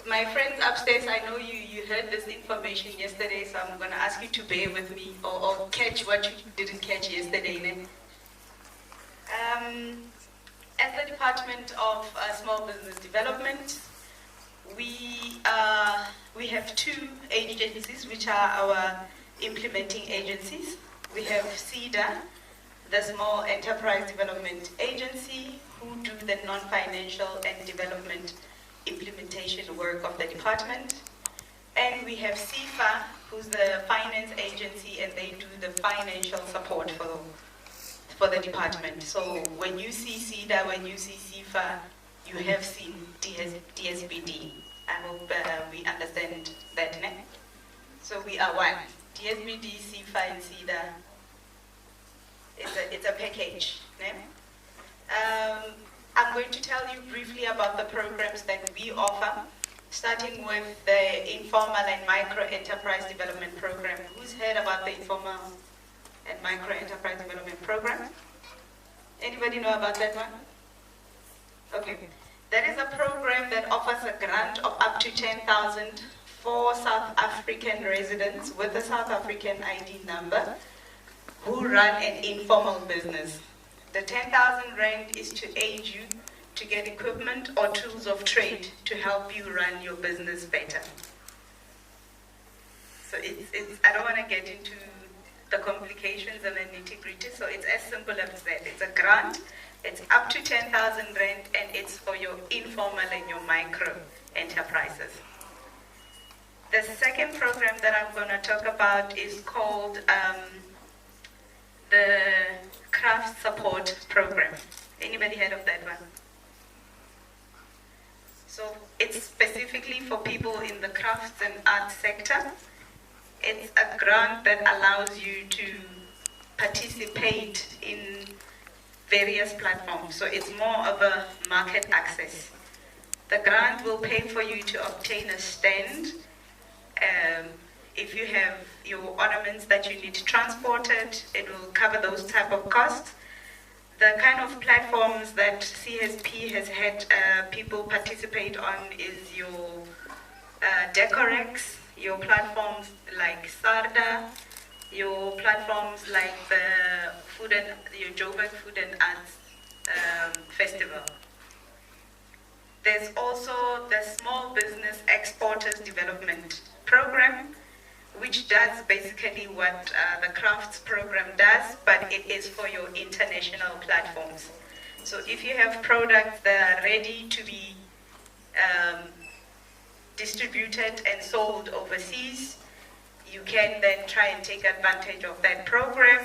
my friends upstairs, I know you heard this information yesterday, so I'm going to ask you to bear with me or catch what you didn't catch yesterday. At the Department of Small Business Development, we have two agencies which are our implementing agencies. We have SEDA, the Small Enterprise Development Agency, who do the non-financial and development implementation work of the department. And we have SEFA, who's the finance agency, and they do the financial support for the department. So when you see SEDA, when you see SEFA, you have seen DSBD. I hope we understand that. Ne? So we are one. DSBD, SEFA, and SEDA. It's a package. Ne? I'm going to tell you briefly about the programs that we offer, starting with the Informal and Micro Enterprise Development Program. Who's heard about the Informal and Micro Enterprise Development Program? Anybody know about that one? Okay. That is a program that offers a grant of up to 10,000 for South African residents with a South African ID number who run an informal business. The 10,000 rand is to aid you to get equipment or tools of trade to help you run your business better. So I don't want to get into the complications and the nitty-gritty, so it's as simple as that. It's a grant, it's up to 10,000 rand, and it's for your informal and your micro enterprises. The second program that I'm going to talk about is called the Craft Support Program. Anybody heard of that one? So it's specifically for people in the crafts and arts sector. It's a grant that allows you to participate in various platforms. So it's more of a market access. The grant will pay for you to obtain a stand. If you have your ornaments that you need transported, it will cover those type of costs. The kind of platforms that CSP has had people participate on is your Decorex, your platforms like SARDA, your platforms like your Joburg Food and Arts Festival. There's also the Small Business Exporters Development Program, which does basically what the crafts program does, but it is for your international platforms. So if you have products that are ready to be distributed and sold overseas, you can then try and take advantage of that program.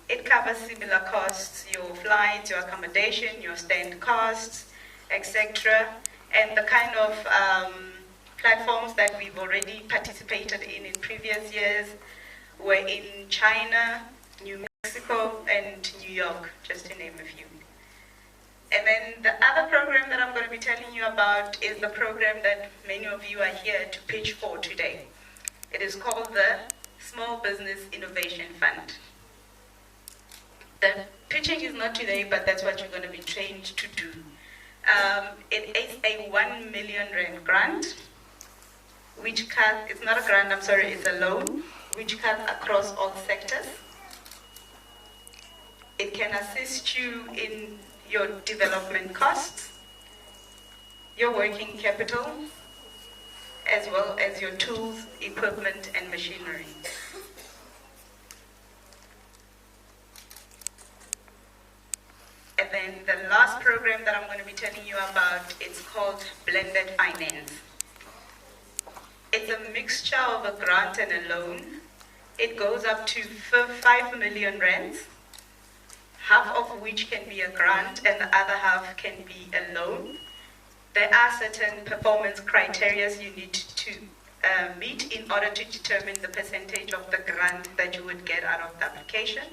It covers similar costs, your flights, your accommodation, your stand costs, etc. And the kind of platforms that we've already participated in previous years were in China, New Mexico, and New York, just to name a few. And then the other program that I'm going to be telling you about is the program that many of you are here to pitch for today. It is called the Small Business Innovation Fund. The pitching is not today, but that's what you're going to be trained to do. It is a 1 million rand grant, which cuts, it's not a grant, I'm sorry, it's a loan, which cuts across all sectors. It can assist you in your development costs, your working capital, as well as your tools, equipment, and machinery. And then the last program that I'm going to be telling you about is called Blended Finance. It's a mixture of a grant and a loan. It goes up to 5 million rands, half of which can be a grant and the other half can be a loan. There are certain performance criteria you need to meet in order to determine the percentage of the grant that you would get out of the application.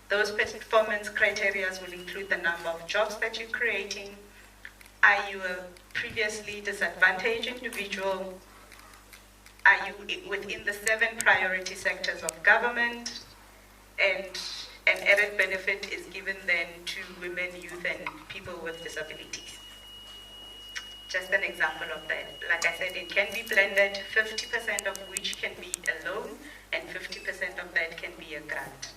Those performance criteria will include the number of jobs that you're creating. Are you a previously disadvantaged individual? Are you within the 7 priority sectors of government? And an added benefit is given then to women, youth, and people with disabilities. just an example of that. Like I said, it can be blended, 50% of which can be a loan, and 50% of that can be a grant.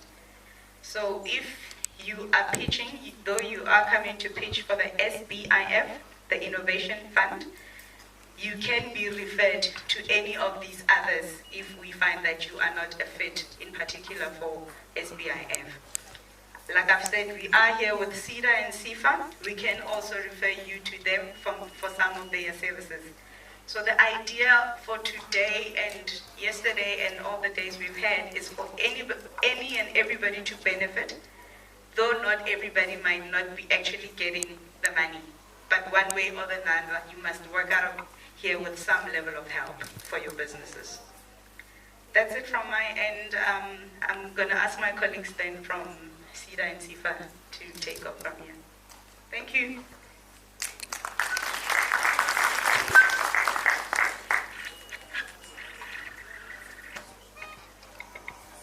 So if you are pitching, though you are coming to pitch for the SBIF, the Innovation Fund, you can be referred to any of these others if we find that you are not a fit, in particular for SBIF. Like I've said, we are here with SEDA and CIFA. We can also refer you to them for some of their services. So the idea for today and yesterday and all the days we've had is for any and everybody to benefit, though not everybody might not be actually getting the money. But one way or another, you must work out of here with some level of help for your businesses. That's it from my end. I'm going to ask my colleagues then from SEDA and CIFA to take up from here. Thank you.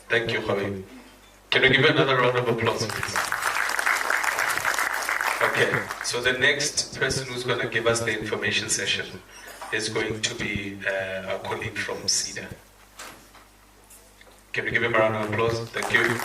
Thank you, Javi. Can we give another round of applause, please? Okay, so the next person who's going to give us the information session is going to be our colleague from SEDA. Can we give him a round of applause? Thank you.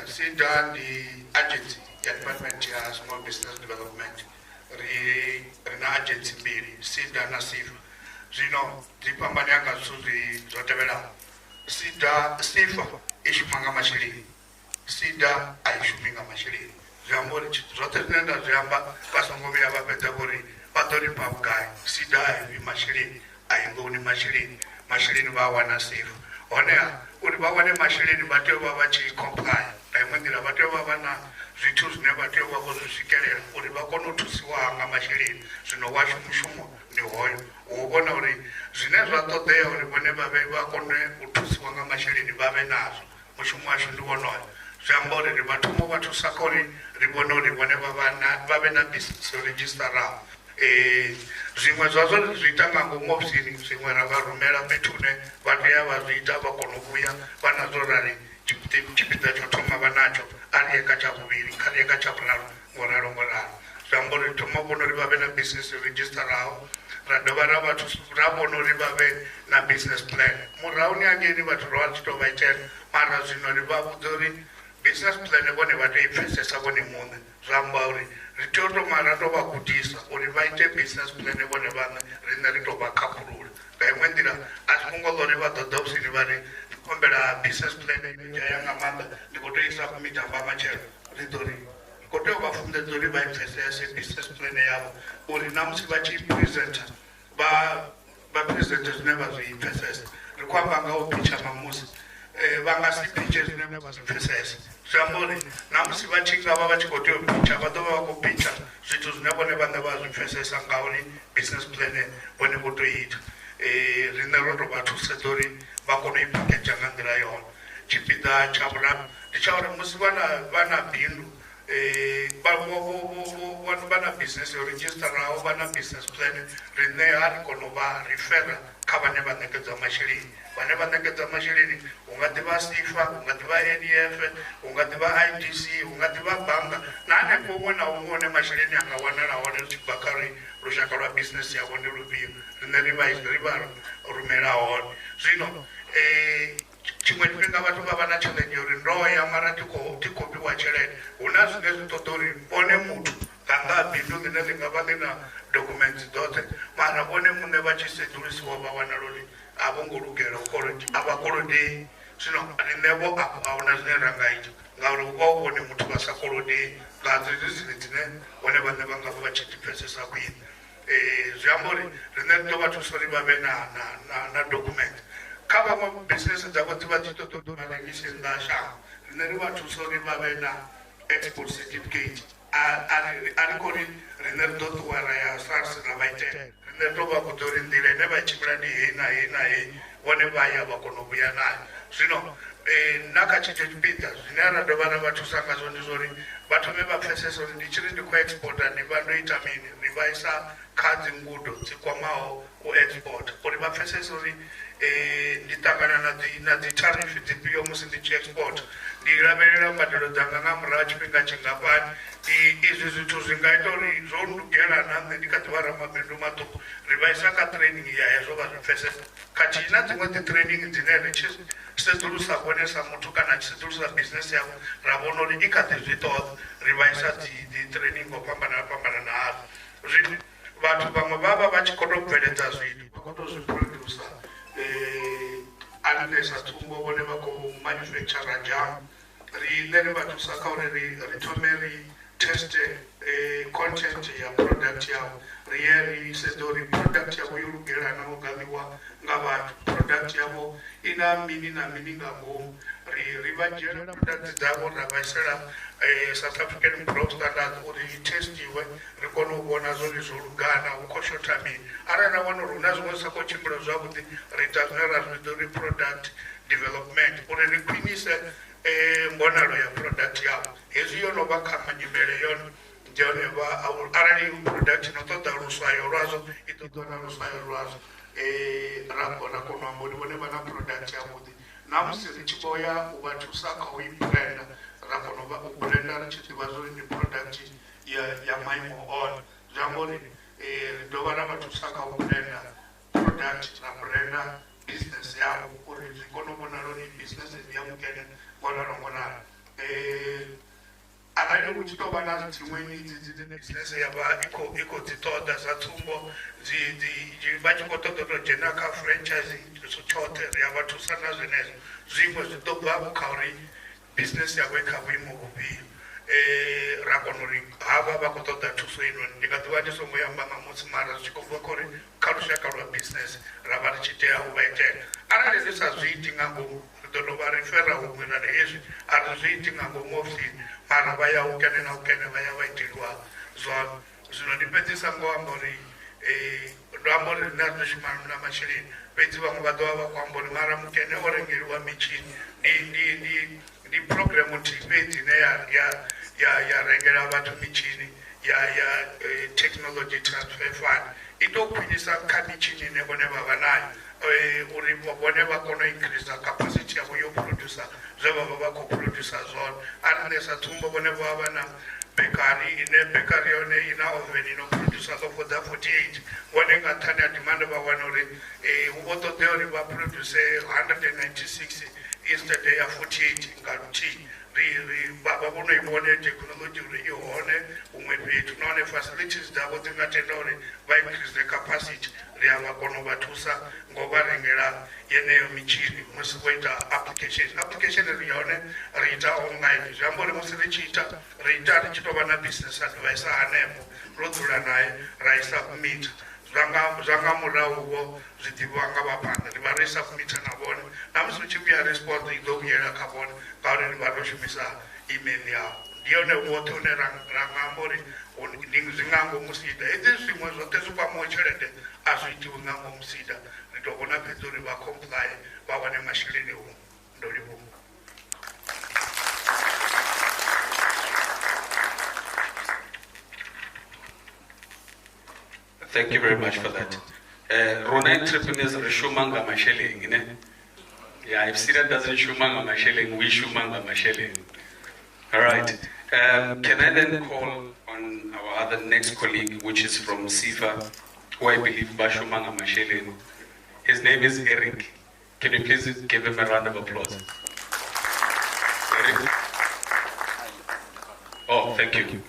SEDA the agency, the Department of Small Business Development, rina agency mbili, SEDA na CIFA. Zino zipambanyanga suzi zotevela. SEDA, CIFA ishumanga mashirini. SEDA aishuminga mashirini. Zambori zote nenda zamba basongomia bapetabori patori pabgai. SEDA aivi mashirini, aingoni mashirini. Mashirini bawana CIFA. Onea uri bawane mashirini bateo babachi comply. Aimwendira bateo babana zitu zine bateo babozisikelera uri bakono tusiwa anga mashirini zino washu mushumo ni hoyo ubona uri zine zvatodea uri bone babe bakone utusiwa anga mashirini babe nazo mushumo washu ndiwono zambore ribatumo batusakori ribono ribone babana babe na business register ra zimwe zvazo zvitanga ngomofisini zimwe ravarumera petune vatoya vazviita vakonokuya vanazorari chipinda chotoma vanacho ari yakachavuviri kari yakachavunaro ngoraro zvambori tomabonori vave na business register ravo radova rabonori vave na business plan murauni ageni vatu ravachitovaitera mara zvinori vavudori business plan vone vatoipfesesa vone mune zvambauri ritotoma ratovagudisa uri vaite business plan vone vane rine ritovakakurura ngaimwendira asi kungolori vadhodhausini vari kombera business plan jayanga manda ndikotoisa kumitamba machero ritori koto vafunde dzori vaipfesese business plan yavo uri namusi vachipresenta vapresenta zvine vazviipfesesa rikwamba ngaopicha mamusi vangasipiche zvine vazvipfesesa zvambori namusi vachinga vavachikotopicha vadova vakupicha zvitu zvine vone vane vazvipfesesa ngauri business plan vone votoita rine rotovatusedori vakonoipakeja nganzira yona chipinda chavura ndichauri musi vana bhindu vana business register ravo vana business plan rine hari konova rifera kavane vanekedza mashirini vane vanekedza mashirini ungativa SIFA ungativa NEF ungativa IDC ungativa bhanga nane kumwe naumwe une mashirini akawanarawo nezvibhakari rushaka rwa business yavo nerubhiyo rine rivarumerawo zvino chimwe chifenga vatu vava na challenge uri ndoya mara tikopiwa chelete una zvine zvitotori one mutu kanga bindu line ringava lina documents dzote mara one mune vachisedurisiwa vawana rori avongorugera avakolodei zvino rinevo apo auna zvine rangaita ngauri uvaone mutu vasakolodei ngadzizizini dzine one vane vangava vachitipfesesa kuini zvambori rine ritovatusori vave na document kava business dzavo dziva dzitotomarangise ngashango rine rivatusori vave na export certificate arikori rine ridotuwara ya SARS navaitera rine ritova kutori ndira ine vachimira ni hei na hei na hei vone vaya vakonovuya nayo zvino naka tshithu tshipiḓa zwine ra dovha ra vha thusa ngazwo ndi zwo uri vha thome vha pfhesese uri ndi tshiri ndi khou exporta ni vha ndo ita mini ri vha isa kha dzingudo dzi kwamaho u export uri vha pfhesese uri ndi ṱangana na dzi tarifi dzifhio musi ndi tshi export ndi lavhelela mbadelo dzanga nga murahu ha tshifhinga tshingafhani izwi zwithu zwi nga ita uri zwo ndugela na nṋe ndi kha ḓi vha ramabindu maṱuku ri vha isa kha training ya hezwo vha zwi pfhesesa khathihi na dziṅwe dzi training dzine ri tshi sedzulusa vhone sa muthu kana tshi sedzulusa business yavho ra vhona uri i kha ḓi zwi ṱoḓa ri vha isa dzi training ngo fhambanana hazo zwino vhathu vhaṅwe vha vha vha tshi khou tou bveledza zwithu vha khou tou zwi produsa anilesa tsumbo vhone vha khou manufactura jam riṋe ri vha thusa kha uri ri thome ri teste content ya product yavho ri ye ri sedze uri product yavho yo lugela na u gaḽiwa nga vhathu product yavho i na mini na mini nga ngomu ri vha dzhiela product dzavho ra vha isela South African Pro Standards uri i testiwe ri kone u vhona zwori zwo lugana hu khou shotha mini arali ra wana uri hu na zwiṅwe sa khou tshimbila zwavhuḓi ri ita zwine ra zwi vhidza uri product development uri ri khwinise mbonalo ya product yavho hezwi yo no vha kha nyimele yone ndi yone arali product no ṱoḓa luswayo lwazwo i ṱoḓwa na luswayo lwazwo ra kona u amba uri vhone vha na product yavhuḓi namusi ri tshi vho ya u vha thusa kha u i blenda ra kona u blenda ri tshi ḓivha zwori ndi product ya maimo on zwi amba uri ri dovha ra vha thusa kha u blenda product na blenda business yavho uri zwi kone u vhonala uri business ya mukene ngona arali hu tshi tou vha na dziṅwe dzine business ya vha i khou dzi ṱoḓa sa tsumbo vha tshi khou ṱoḓa tou dzhena kha franchise tshoṱhe ri a vha thusa na zwenezwo zwiṅwe zwi ḓo bva kha uri business yavho i kha vhuimo vhufhio ra kona uri havha vha khou ṱoḓa thuso inoni ndi nga ḓivha ndi songo yamba ṋamusi mara zwi tshi khou bva kha uri kha lushaka lwa business ra vha ri tshi tea u vha itela arali ri sa zwi iti nga ngomu ri ḓo dovha ri fera huṅwe na hezwi a ri zwi iti nga ngomu ofisini mara vha ya hukene na hukene vha ya vha iteliwa zwone zwino ndi fhedzisa ngo amba uri ndo amba uri rine ri shuma na masheleni fhedzi vhaṅwe vha ḓovha vha khou amba uri mara mukene o rengeliwa mitshini ndi program nthihi fhedzi ine ya rengela vhathu mitshini ya technology transfer fund i ḓo khwinisa kha mitshini ine vhone vha vha nayo uri vhone vha kone u increasa capacity yavho yo producer zwe vha vha vha khou producer zwone arali sa tsumbo vhone vha vha na bakery ine bakery yone ina oven ino producer ḓo fhodza 48 vhone nga nṱhani ha demand vha wana uri hu vho ṱoḓea uri vha produce 196 instead ya 48 nga luthihi vha vhono i vhone technology uri i hone huṅwe fhethu nahone facilities dzavho dzi nga tenda uri vha increase capacity ri a vha kona u vha thusa ngo vha rengela yeneyo mitshini musi vho ita application ri yone ri ita online zwi amba uri musi ri tshi ita ri ita ri tshi tou vha na business advisor hanefho ro dzula naye ra i submit zwa nga murahu vho zwi ḓivhiwa nga vhaphanḓa ri vha ri submita na vhone na musi hu tshi vhuya response i ḓo vhuyela kha vhone ngauri ri vha ro shumisa email yavho ndi yone woṱhe une ra nga amba uri zwi nga ngomu SEDA hedzi zwiṅwe zwoṱhe zwi kwamaho tshelede a zwi itiwi nga ngomu SEDA ri tou vhona fhedzi uri vha comply vha wane masheleni huṅwe ndo livhuwa. Thank you very much for that. Rona entrepreneurs are shumanga masheleng, ne? Yeah, if SEDA doesn't shumanga masheleng, we shumanga masheleng. All right. Can I then call on our other next colleague, which is from SIFA, who I believe Bashumanga masheleng. His name is Eric. Can you please give him a round of applause? Eric? Oh, thank you.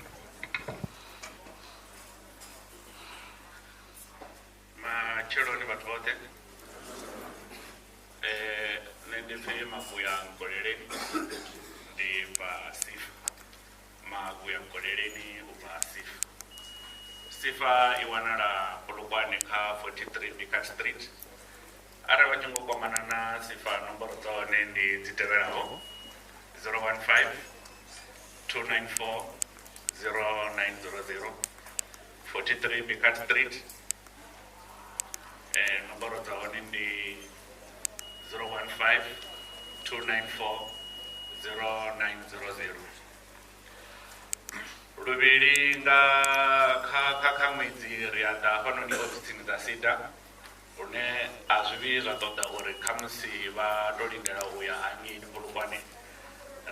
SIFA iwanala Polokwane ka 43 Bika Street. Ara wachingo kwa manana SIFA nomboro zone ndi zitevelaho 015 294 0900 43 Bika Street. Nomboro zone ndi 015 294 0900. Luvili nga kha ṅwedzi ri a ḓa hafhanoni ofisini dza SEDA hune a zwivhi zwa ṱoḓa uri khamusi vha tou lindela u ya hangei Polokwane,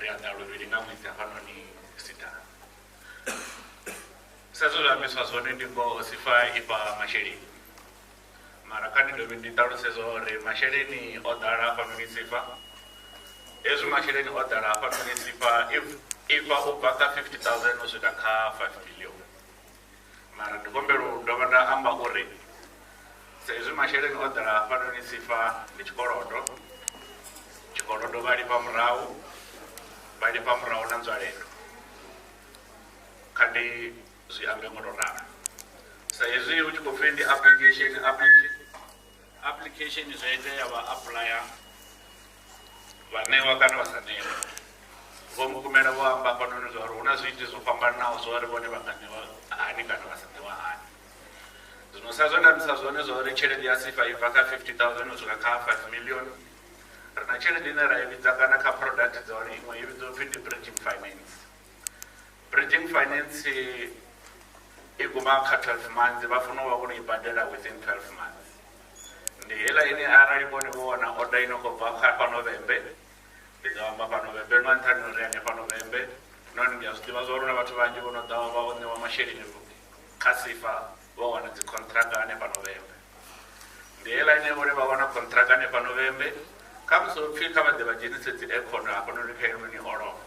ri a ḓa luvhili nga ṅwedzi hafhanoni SEDA. Sa zwe zwa ambiswa zwone ndi ngoho SIFA i fha masheleni, mara kha ndi dovhe ndi ṱalutshedza uri masheleni o ḓala hafhanoni SIFA. Hezwi masheleni o ḓala hafhanoni SIFA i fha u bva kha 50,000 u swika kha 5 million. Mara ndi humbela u dovha nda amba uri sa hezwi masheleni o ḓala hafhanoni SIFA ndi tshikolodo vha lifha murahu na nzwalelo. Kha ndi zwi ambe ngo tou ralo sa hezwi hu tshi khou pfhi ndi application zwo itea vha applya vhanewa kana vha sa newa. Vho mukumela vho amba hafhanoni zwa uri hu na zwinzhi zwo fhambanaho zwo ri vhone vha nga ṋewa hani kana vha sa ṋewa hani. Zwino sa zwe nda ambisa zwone zwa uri tshelede ya SIFA i bva kha 50,000 u swika kha 5 million. Ri na tshelede ine ra i vhidza kana kha product dza uri iṅwe i vhidziwa upfhi ndi bridging finance. Bridging finance i guma kha 12 months, vha funa u vha vhono i badela within 12 months. Ndi hela ine arali vhone vho wana order ino khou bva kha Vhembe, ndi ḓo amba Vhembe nga nṱhani uri ane Vhembe nahone ndi a zwi ḓivha zwa uri na vhathu vhanzhi vho no ḓa vha vho ṋewa masheleni kha SIFA vho wana dzi contract ane Vhembe. Ndi hela ine vhone vha wana contract ane Vhembe kha musi ho pfhi kha vha ḓe vha dzhenise dzi econo hafhanoni kha ikonomi o lovha.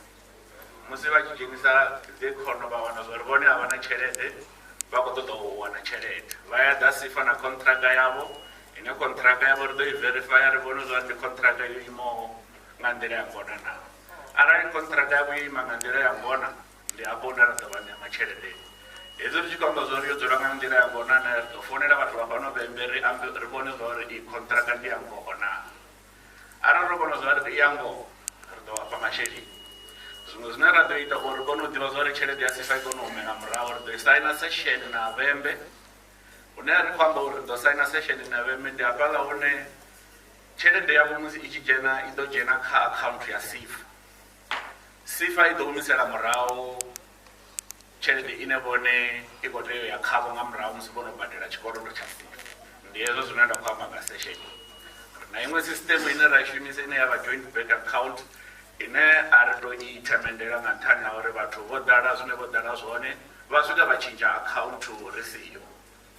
Musi vha tshi dzhenisa dzi econo vha wana zwa uri vhone a vha na tshelede, vha khou ṱoḓa u wana tshelede. Vha ya ḓa SIFA na contract yavho ine contract yavho ri ḓo i verify ri vhone zwa uri ndi contract yo imaho nga nḓila ya ngona na. Arali contract yavho yo ima nga nḓila ya ngona, ndi hafho hune ra ḓo vha ṋea masheleni. Hezwi ri tshi khou amba zwa uri yo dzula nga nḓila ya ngona na, ri ḓo founela vhathu vha Vhembe ri vhone zwa uri i contract ndi ya ngoho na. Arali ri vhona zwa uri i ya ngoho, ri ḓo vha fha masheleni. Zwino zwine ra ḓo ita uri kone u ḓivha zwa uri tshelede ya SIFA i kone u humela murahu, ri ḓo i saina session na Vhembe hune ri khou amba uri ri ḓo saina session na Vhembe. Ndi hafhaḽa hune tshelede yavho musi i tshi dzhena i ḓo dzhena kha akhaunthu ya SIFA. SIFA i ḓo humisela murahu tshelede ine vhone i khou tea u ya khavho nga murahu musi vho no badela tshikolodo tsha SIFA. Ndi hezwo zwine nda khou amba nga session. Na iṅwe system ine ra i shumisa ine ya vha joint bank account ine a ri tou i themendela nga nṱhani ha uri vhathu vho ḓala zwine vho ḓala zwone vha swika vha tshintsha akhaunthu ri siho.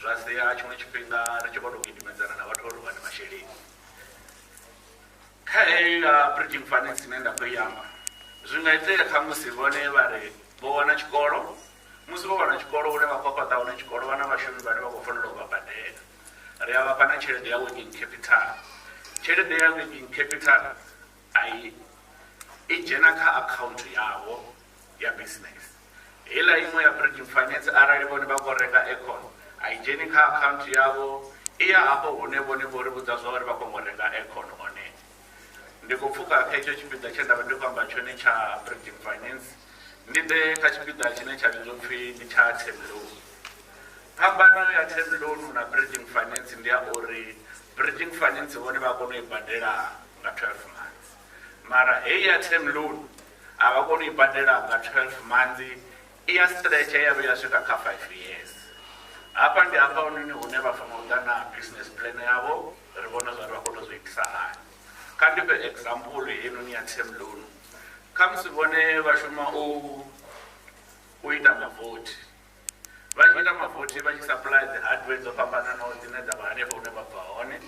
Zwa sia tshiṅwe tshifhinga ri tshi khou tou gidimedzana na vhathu uri vha ne masheleni. Kha heila bridging finance ine nda khou i amba, zwi nga itea kha musi vhone vha ri vho wana tshikolo, musi vho wana tshikolo hune vha khou fhaṱa hone tshikolo vha na vhashumi vhane vha khou fanela u vha badela. Ri a vha fha na tshelede ya working capital. Tshelede ya working capital i dzhena kha akhaunthu yavho ya business. Hela iṅwe ya bridging finance arali vhone vha khou renga aircon, a i dzheni kha akhaunthu yavho, i ya hafho hune vhone vho ri vhudza zwa uri vha khou renga aircon hone. Ndi khou pfhuka kha hetsho tshipiḓa tshe nda vha ndi khou amba tshone tsha bridging finance, ndi ḓe kha tshipiḓa tshine tsha vhidzwa upfhi ndi tsha term loan. Phambano ya term loan na bridging finance ndi ya uri bridging finance vhone vha kona u i badela nga 12 months. Mara hei ya term loan a vha koni u i badela nga 12 months, i ya stretch ya vhuya swika kha 5 years. Hafha ndi hafha hune vha fanela u ḓa na business plan yavho, ri vhona zwa uri vha kona u zwi itisa hani. Kha ndi fhe example heinoni ya term loan. Kha musi vhone vha shuma u ita mavothi, vha tshi ita mavothi vha tshi supply dzi hardware dzo fhambananaho dzine dza vha hanefho hune vha bva hone,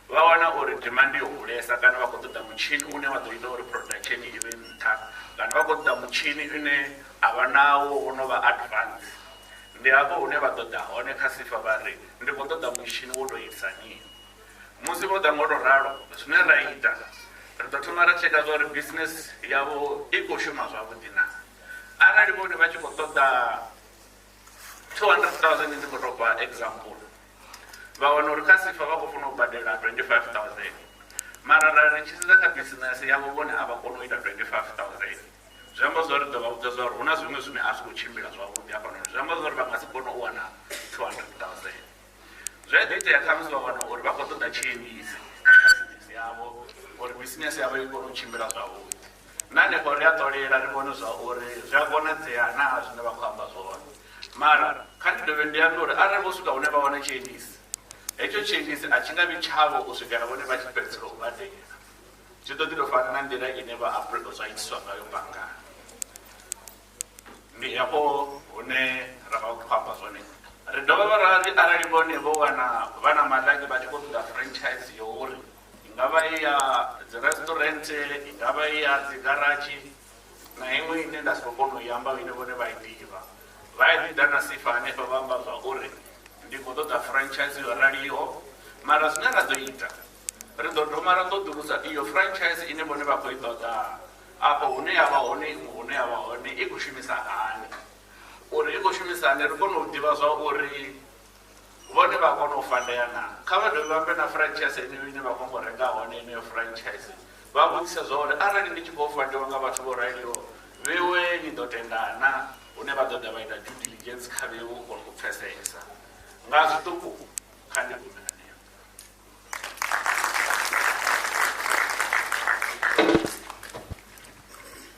vha wana uri demand yo hulesa kana vha khou ṱoḓa mutshini une wa ḓo ita uri production i vhe nṱha, kana vha khou ṱoḓa mutshini une a vha nawo wo no vha advance. Ndi hafho hune vha ṱoḓa hone kha SIFA vha ri ndi khou ṱoḓa mutshini wo tou itisa nii. Musi vho ḓa ngo tou ralo, zwine ra ita ri ḓo thoma ra tsheka zwa uri business yavho i khou shuma zwavhuḓi na. Arali vhone vha tshi khou ṱoḓa 200,000 ndi khou tou fha example, vha wana uri kha SIFA vha khou funa u badela 25,000, mara ra ri tshi sedza kha business yavho vhone a vha koni u ita 25,000. Zwi amba zwa uri ḓo vha vhudza zwa uri hu na zwiṅwe zwine a zwi khou tshimbila zwavhuḓi hafhanoni. Zwi amba zwa uri vha nga si kone u wana 200,000. Zwi a ḓo itea kha musi vha wana uri vha khou ṱoḓa tshiendisi kha business yavho, uri business yavho i kone u tshimbila zwavhuḓi na hanefho ri a ṱolela ri vhone zwa uri zwi a konadzea na zwine vha khou amba zwone mara kha ndi dovhe ndi ambe uri arali vho swika hune vha wana tshiendisi hetsho tshiendisi a tshi nga vhi tshavho u swikela vhone vha tshi fhedzisela u badela zwi ḓo ḓi tou fana na nḓila ine vha zwa itiswa ngayo banngani ndi hafho hune ra vha khou amba zwone ri dovha ra ri arali vhone vho wana vha na maḽaki vha tshi khou ṱoḓa franchise yo uri i nga vha i ya dzi restaurant i nga vha i ya dzi garatshi na iṅwe ine nda si khou kona u i amba ine vhone vha i ḓivha vha ya ḓi ḓa na sifa hanefha vha amba zwa uri ndi khou ṱoḓa franchise yo raliho mara zwine ra ḓo ita ri ḓo thoma ra ṱoḓulusa iyo franchise ine vhone vha khou i ṱoḓa afho hune ya vha hone iṅwe hune ya vha hone i khou shumisa hani uri i khou shumisa hani ri kone u ḓivha zwa uri vhone vha kone u fandea na kha vha dovhe vha vhe na franchise ine vha khou renga hone ineyo franchise vha vhudzise zwa uri arali ndi tshi khou fandiwa nga vhathu vho raliho vhewe ni ḓo tendana hune vha ḓo ḓa vha ita due diligence kha vhewe u kona u pfesesa nga zwiṱuku kha ndi gume haneyo.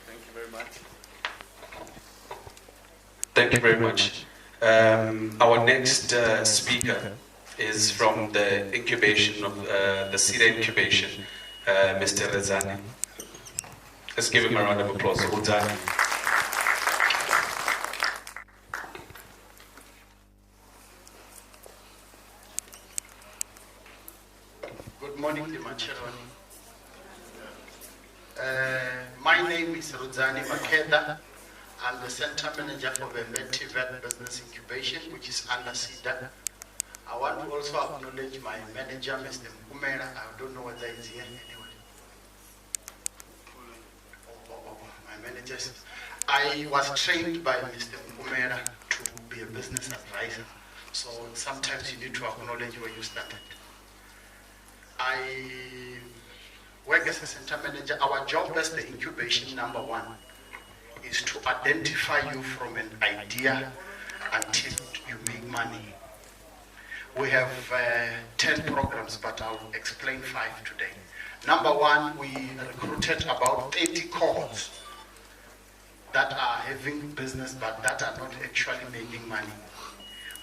Thank you very much. Thank you very much. Our next speaker is from the incubation of the SEDA incubation, Mr. Rezani. Let's give him a round of applause. Rezani. Good morning, Dimachironi. My name is Rudzani Makeda. I'm the Center Manager for Vhembe Business Incubation, which is under SEDA. I want to also acknowledge my manager, Mr. Municipality. I don't know whether he's here anyway. My manager. I was trained by Mr. Municipality to be a business advisor. So sometimes you need to acknowledge where you started. I work as a center manager. Our job as the incubation number one is to identify you from an idea until you make money. We have 10 programs, but I'll explain 5 today. Number one, we recruited about 80 cohorts that are having business, but that are not actually making money.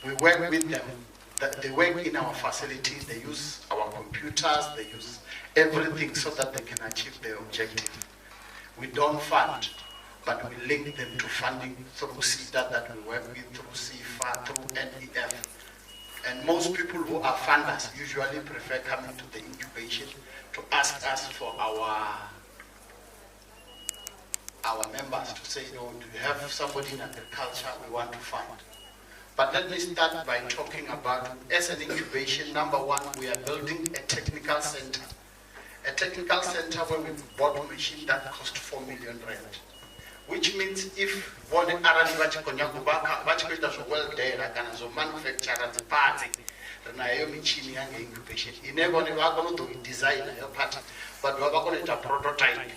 We work with them. They work in our facilities, they use our computers, they use everything so that they can achieve their objective. We don't fund, but we link them to funding through SEDA that we work with, through CFA, through NEF. And most people who are funders usually prefer coming to the incubation to ask us for our members to say, oh, do you have somebody in agriculture we want to fund? But let me start by talking about, as an incubation, number one, we are building a technical center. A technical center where we bought a machine that cost 4 million rand. Which means if one arali vachikoita zvoweldera kana zvomanufactura dzipatsi nayo michini yange incubation inevone vakonotoidesigna yo part but vavakonoita prototype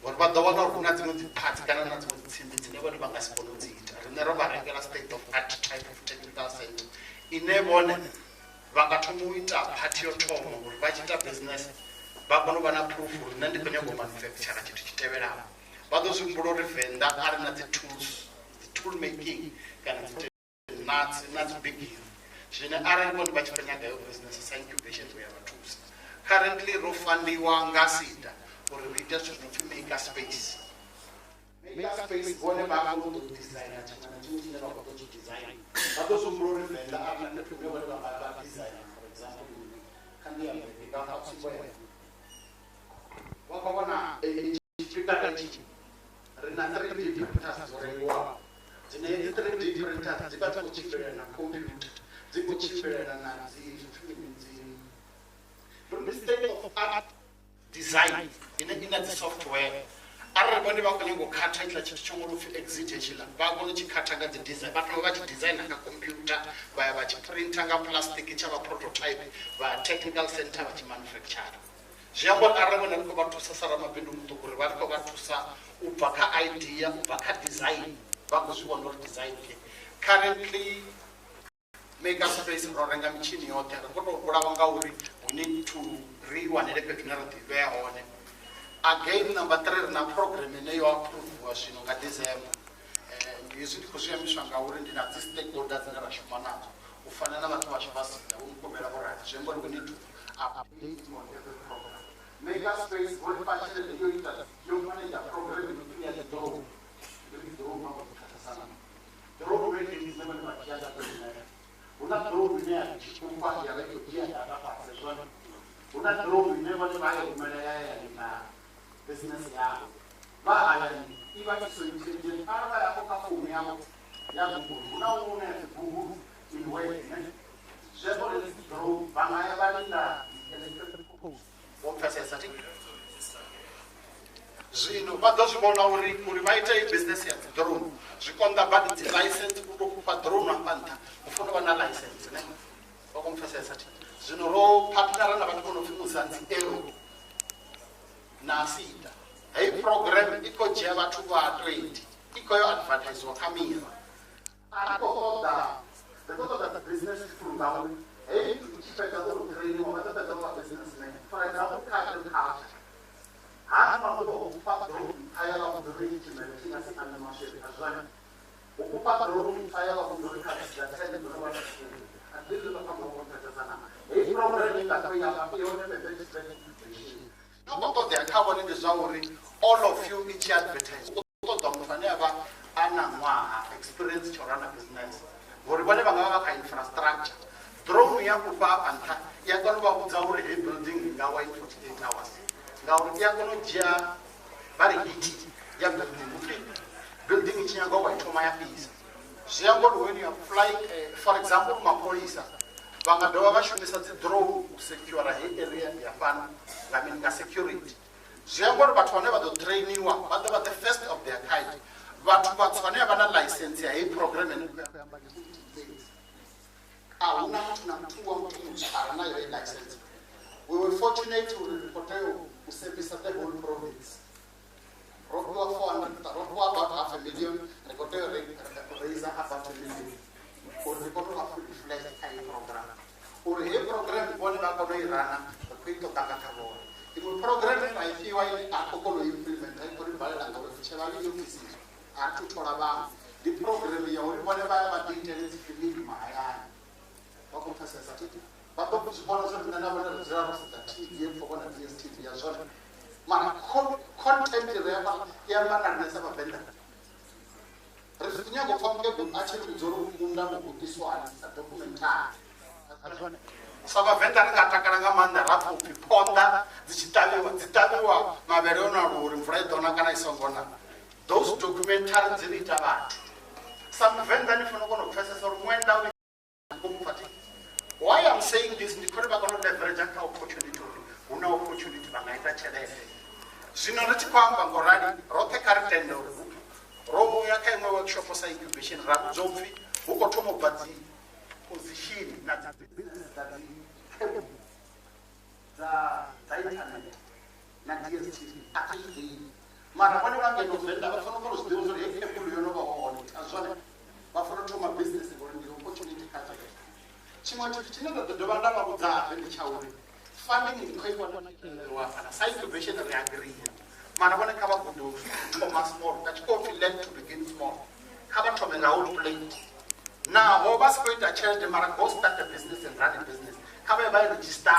voti vadovana uri kuna dzimwe dzipatsi kana na dzimwe dzitsimbi dzinevone vangasiponodziita rine rovarengera state of art type of technical center inevone vangatomuita pati yotomo uri vachiita business vakonova na proof uri nendikonyagommanufactura chito chiteverapo vadozumburo rivhenda ari na tools, the tool making kana nuts big zvine ari voni vachipenyaga yo business sa incubation we have tools currently rofandiwa ngasida uri riite zvinoti make a space vone vakonotodesigna chimwana chimwe chine vakotochidesign vadozumburo rivhenda ari na nevone vavadesigna for example kandiyaaasimboya wakaona chipikara chichi rina 3D printers zorengiwa dzine 3D printers dzikatochimbirana na computer dzikuchimbirana na state of art design ina dzi-software arali vone vakonyangokata chila chito chongorofi exit yechila vakonochikata nga dzidesign vatonga vachidesigna nga computer vaya vachiprinta nga plastic chava prototype vaya technical center vachimanufactura zviyango arali vone riko vatusa saramabindu muduku uri variko vatusa ubva ka-idea ubva ka-design vakuzviona uri design ke currently makerspace rorenga michini yote rikotovula vanga uri we need to rewanele narrative on it. Again, number 3 na program in your approve was December. And using Kusiamisha in the stakeholders and Rashmana, who find another Twashas, we need to update on every program. Make us space one passion in doing that. You manage a program in the door. The road rating is never much other than we're not road near Chupa, we're not road never business. But even so, you are in way. Several drove Bangaya but those who know we business at drone. Seconda bad license to drone and panta. Follow a license. Or confess. Zinoro partner and Musanzi na SEDA. A program iko jeva to our trade. Iko advertise or coming. I go the business through now. A training or businessman. For example, cattle cart. I'm not going to fire of the range and the machine as well. Fire of the and this is a program that we have they are covering the zone, all of you each advertise. Experience to run a business. Whatever infrastructure. Drone Yakupa and Yakuba building in our 48 hours. Now we are going to very heated. Building in Chiago to my piece. Siambo, when you fly, for example, Mapolisa, Bangadova should be drone secure a area, Japan, I mean, security. Siambo, but whenever the training one, but they were the first of their kind. But whenever a license, a program and license. We were fortunate to hotel service the whole province. Rokwa about 500,000, and hotel raise about 1 million. Or the bottom of the flash program. Or a program, one of our rana, the quick of Takatabo. It will program by PY Akoko implement, and put it by the Chavali offices. To Toraba, the program, whatever details if you need my eye. But those sponsors and another reserves that TV for one of these TV as well. My content is there, and there's a vendor. President Yago actually Zoro this one, a documentary. Some vendor Katakanamanda, Rapo, Ponda, the Chitawa, Maverona, or in Fred Donakana Songona. Those documentaries in it are some vendor from one of professors went down. Why I'm saying this is because we're going to leverage an opportunity. Una opportunity to make challenge. Sinonati kwamba ngorani rote kartendo. Robo yake mwa workshop for incubation rap zofi uko tomo badzi position na business that za internet na DSTV actually mara wale wange no venda bafuna ko usidozo ekepulu yono ba on azone bafuna to my business ngo opportunity kaza. Chimwa chitina the dovanda babuza and chauri funding in kwaiwa na side incubation reagri mana bona kaba kudo Thomas More that coffee led to begin small kaba to an old plate now over spirit a change the mara go start a business and run a business kaba by register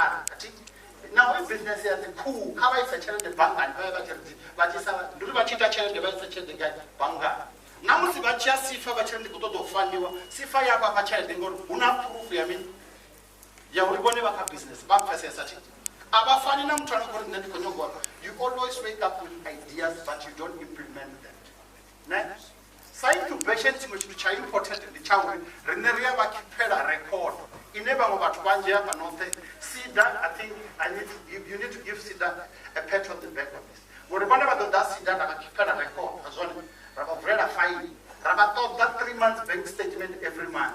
now a business is the cool kaba is a change the bank and but is a do ba chita change the ba change the guy banga namusi bachia sifa bachende kutodo fandiwa sifa ya baba chende ngoro una proof ya mimi ya ulibone baka business ba pesa sati aba fani na mtu anakora ndani konyogo you always wake up with ideas but you don't implement them next side to patient which to child important in the child reneria ba kipela record ineba ngo bathu banje hapa note SEDA. I think you need to give SEDA a pat on the back of this ulibone ba ndo SEDA na kipela record azoni Raba fine. Raba thought that 3 months bank statement every month.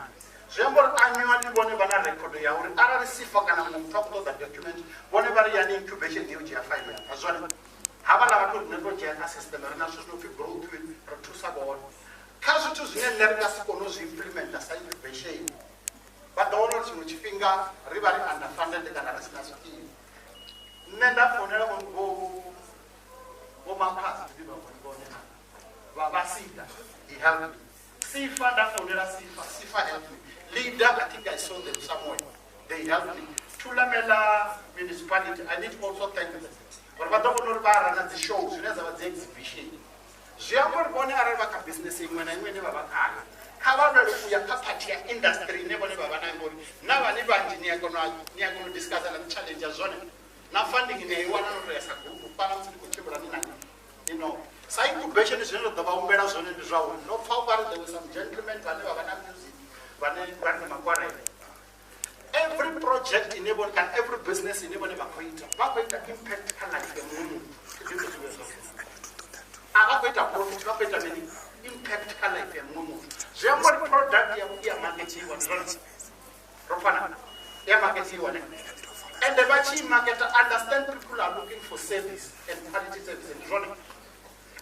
So you annually whenever record ya uri ara receive kana top of the document whenever you are incubation new year file as well. Haba la watu negotiate na system na social fi grow to produce about. Kazo tu zine lerga kono implement na incubation. But the chimwe chifhinga ri vari underfunded kana risina zwikili. Nne ndafonera vomapasi vava SEDA, he helped me. Sifa ndafonera Sifa helped me. Leader, I think I saw them somewhere. They helped me. Thulamela Municipality, I need to also thank them. But I don't know about the shows, you know, the exhibition. Ziambor bone araba ka business ingwena ingwene babakhala. Khabana lokuya kaphathi ya industry nebone babana ngori. Naba ni engineer kono discuss la challenges zone. Na funding ne iwana no resa group para mtsi kuchibula nina. You know, side incubation is not about umbela zone ndi zwawo. No far there was some gentlemen bane babana music. Bane makware. Every project enable can every business enable bakwita impact kana kemuntu. Abakwita profit bakwita many impact kana kemuntu. Zembori product ya market one rofana ya market one. And the bachi market understand people are looking for service and quality service and running.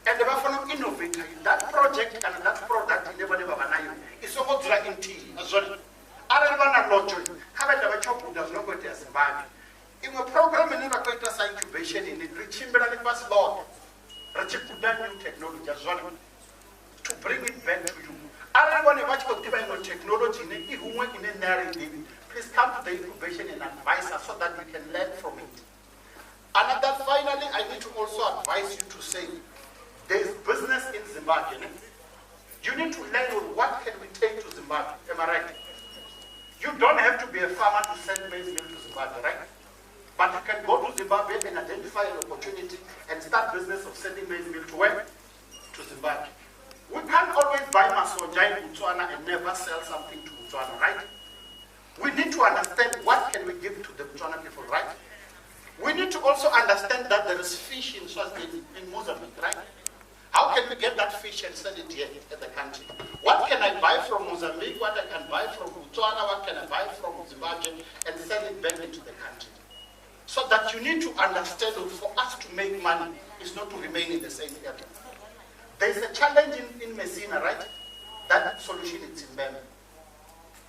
And the bafano innovate that project and that product enable babanayo. It's all dragging tea as well. Arabana lojo kabenda bachopu does not go to Zimbabwe. In a program in the incubation in the Richimbera first Lord, Rachipuda new technology as well to bring it back to you. Arabana bacho divine technology in a narrative. Please come to the incubation and advise us so that we can learn from it. And that finally I need to also advise you to say there is business in Zimbabwe. You need to learn what can we take to Zimbabwe. Am I right? You don't have to be a farmer to send maize meal to Zimbabwe, right? But you can go to Zimbabwe and identify an opportunity and start business of sending maize meal to where? To Zimbabwe. We can't always buy masoja in Botswana and never sell something to Botswana, right? We need to understand what can we give to the Botswana people, right? We need to also understand that there is fish in Mozambique, right? How can we get that fish and sell it here at the country? What can I buy from Mozambique? What I can buy from Botswana? What can I buy from Zimbabwe and sell it back into the country? So that you need to understand that for us to make money is not to remain in the same area. There is a challenge in Messina, right? That solution is in Vhembe.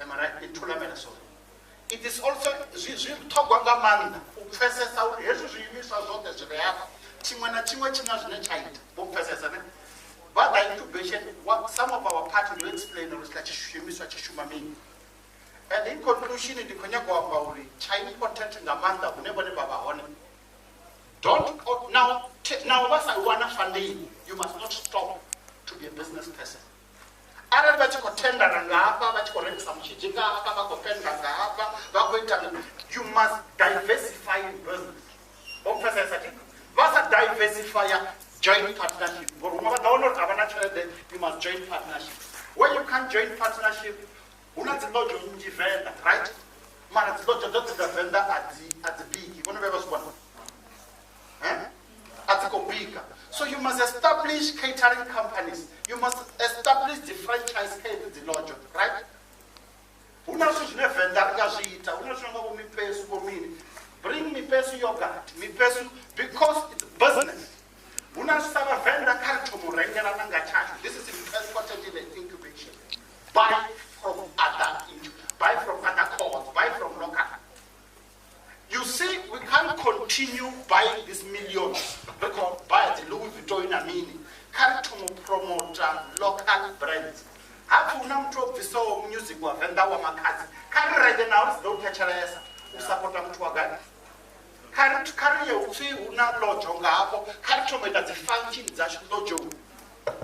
Am I right? In Thulamela, sorry. It is also Togwagamanda, who faces out but the incubation, what some of our parties will explain is like shumami. And in conclusion, in the Konyako about Chinese content in the Manda, who never on. Don't now what I want to fund you must not stop to be a business person. You must diversify in business. Diversify joint partnership. You must join partnership. When you can't join partnership, you not join the vendor, right? Man, it's not just the vendor at the big. You want to have one. At the big. So you must establish catering companies. You must establish the franchise cases in Lodge, right? Bring me peso yogurt, me peso because it's business. This is the incubation. Buy from other calls, buy from local. You see, we can't continue buying these millions because buy the Louis Vuitton Amini. Can't promote local brands. Have to now drop this music or vendor or market. Can't read now, don't catch a support them to a guy. Can't carry a fee una lojo ngapo. Can't show me that the function is actually lojo.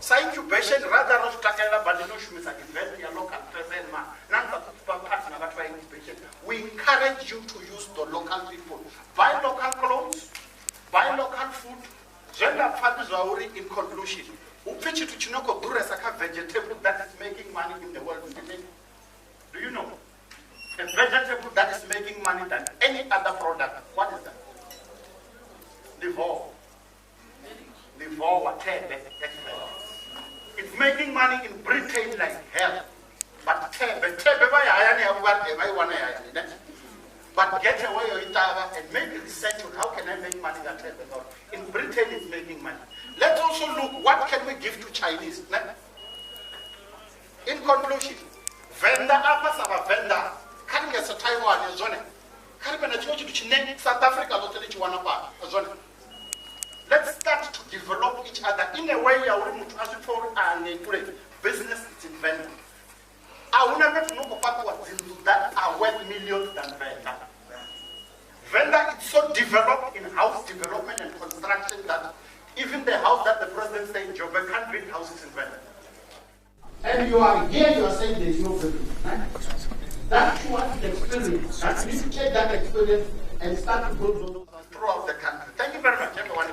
So incubation rather not takela but no shoes like invest in local present man. None of the partner about incubation. We encourage you to use the local people. Buy local clothes, buy local food. Gender funds are already in conclusion. Upichi to Chinoko Duresaka vegetable that is making money in the world. Do you know? A vegetable that is making money than any other product. What is that? Livor. It's making money in Britain like hell. But but get away with it and make research on how can I make money that in Britain it's making money. Let's also look what can we give to Chinese. In conclusion, vendor vendor ngesa Taiwan zone kari bena chiwo chitu chine South Africa lotele chiwana pa zone. Let's start to develop each other in a way ya uri mutu asifori ane business is in Vhembe. I will never know what that are worth millions than Vhembe. Vhembe is so developed in house development and construction that even the house that the president said in Joburg can't build houses in Vhembe. And you are here, you are saying there is no building. Right? That's what the experience. That you take that experience and start to build those throughout the country. Thank you very much, everyone.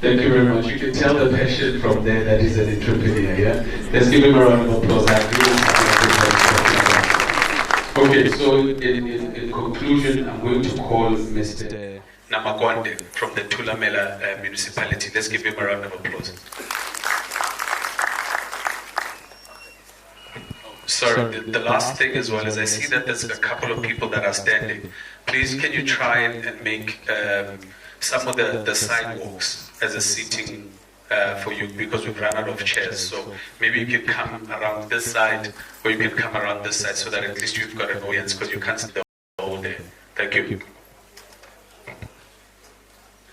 Thank you very much. You can tell the passion from there that he's an entrepreneur, yeah? Let's give him a round of applause. Okay, so in conclusion, I'm going to call Mr. Namakwande from the Thulamela Municipality. Let's give him a round of applause. Sorry, the last thing as well is I see that there's a couple of people that are standing. Please, can you try and make some of the sidewalks as a seating for you, because we've run out of chairs. So maybe you can come around this side, or you can come around this side, so that at least you've got an audience, because you can't sit the whole day. Thank you.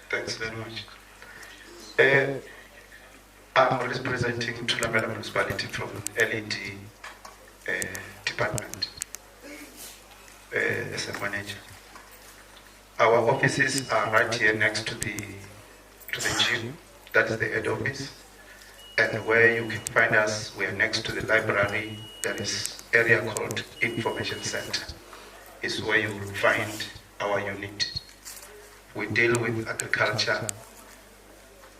Thanks very much. I'm representing Thulamela Municipality from LED department as a manager. Our offices are right here next to the gym. That is the head office. And where you can find us, we are next to the library. There is area called Information Center. Is where you will find our unit. We deal with agriculture,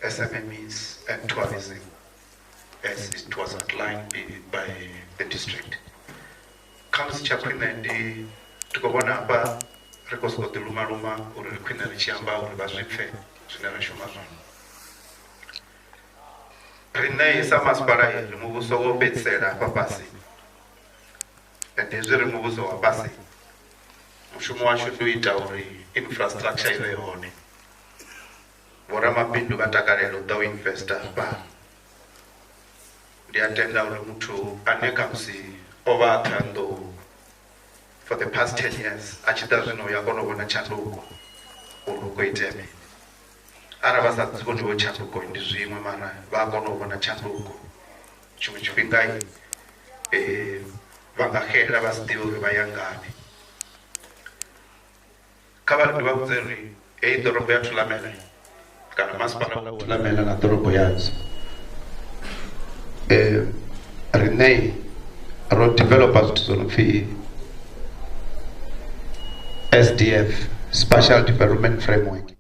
SMMEs, and tourism, as it was outlined by the district. Comes Chaplain and Tukobona Abba, Rekos the Luma, or the Queen of Chiamba, or Bazrife, Generation Mazon. Rene Samaspara, removes over Betsera, Papasi, and there's a removal of Abasi. Mushumwa should do it our infrastructure ile yone. Warama bindu batakarelo daw investor ba. They attend our mutu anekamsi over tando for the past 10 years. Achitazo no yakono wana chanduko. Uruko iteme. Arabasa tsukondo wo chanduko ndizwimwe mara bakono wana chanduko. Chumwe chipingai vangahela basitiwo bayangani. Kabali bakuzeri edorobo ya Thulamela kana masipala Thulamela na dorobo yazo Rene road developers tuzonofii SDF Special Development Framework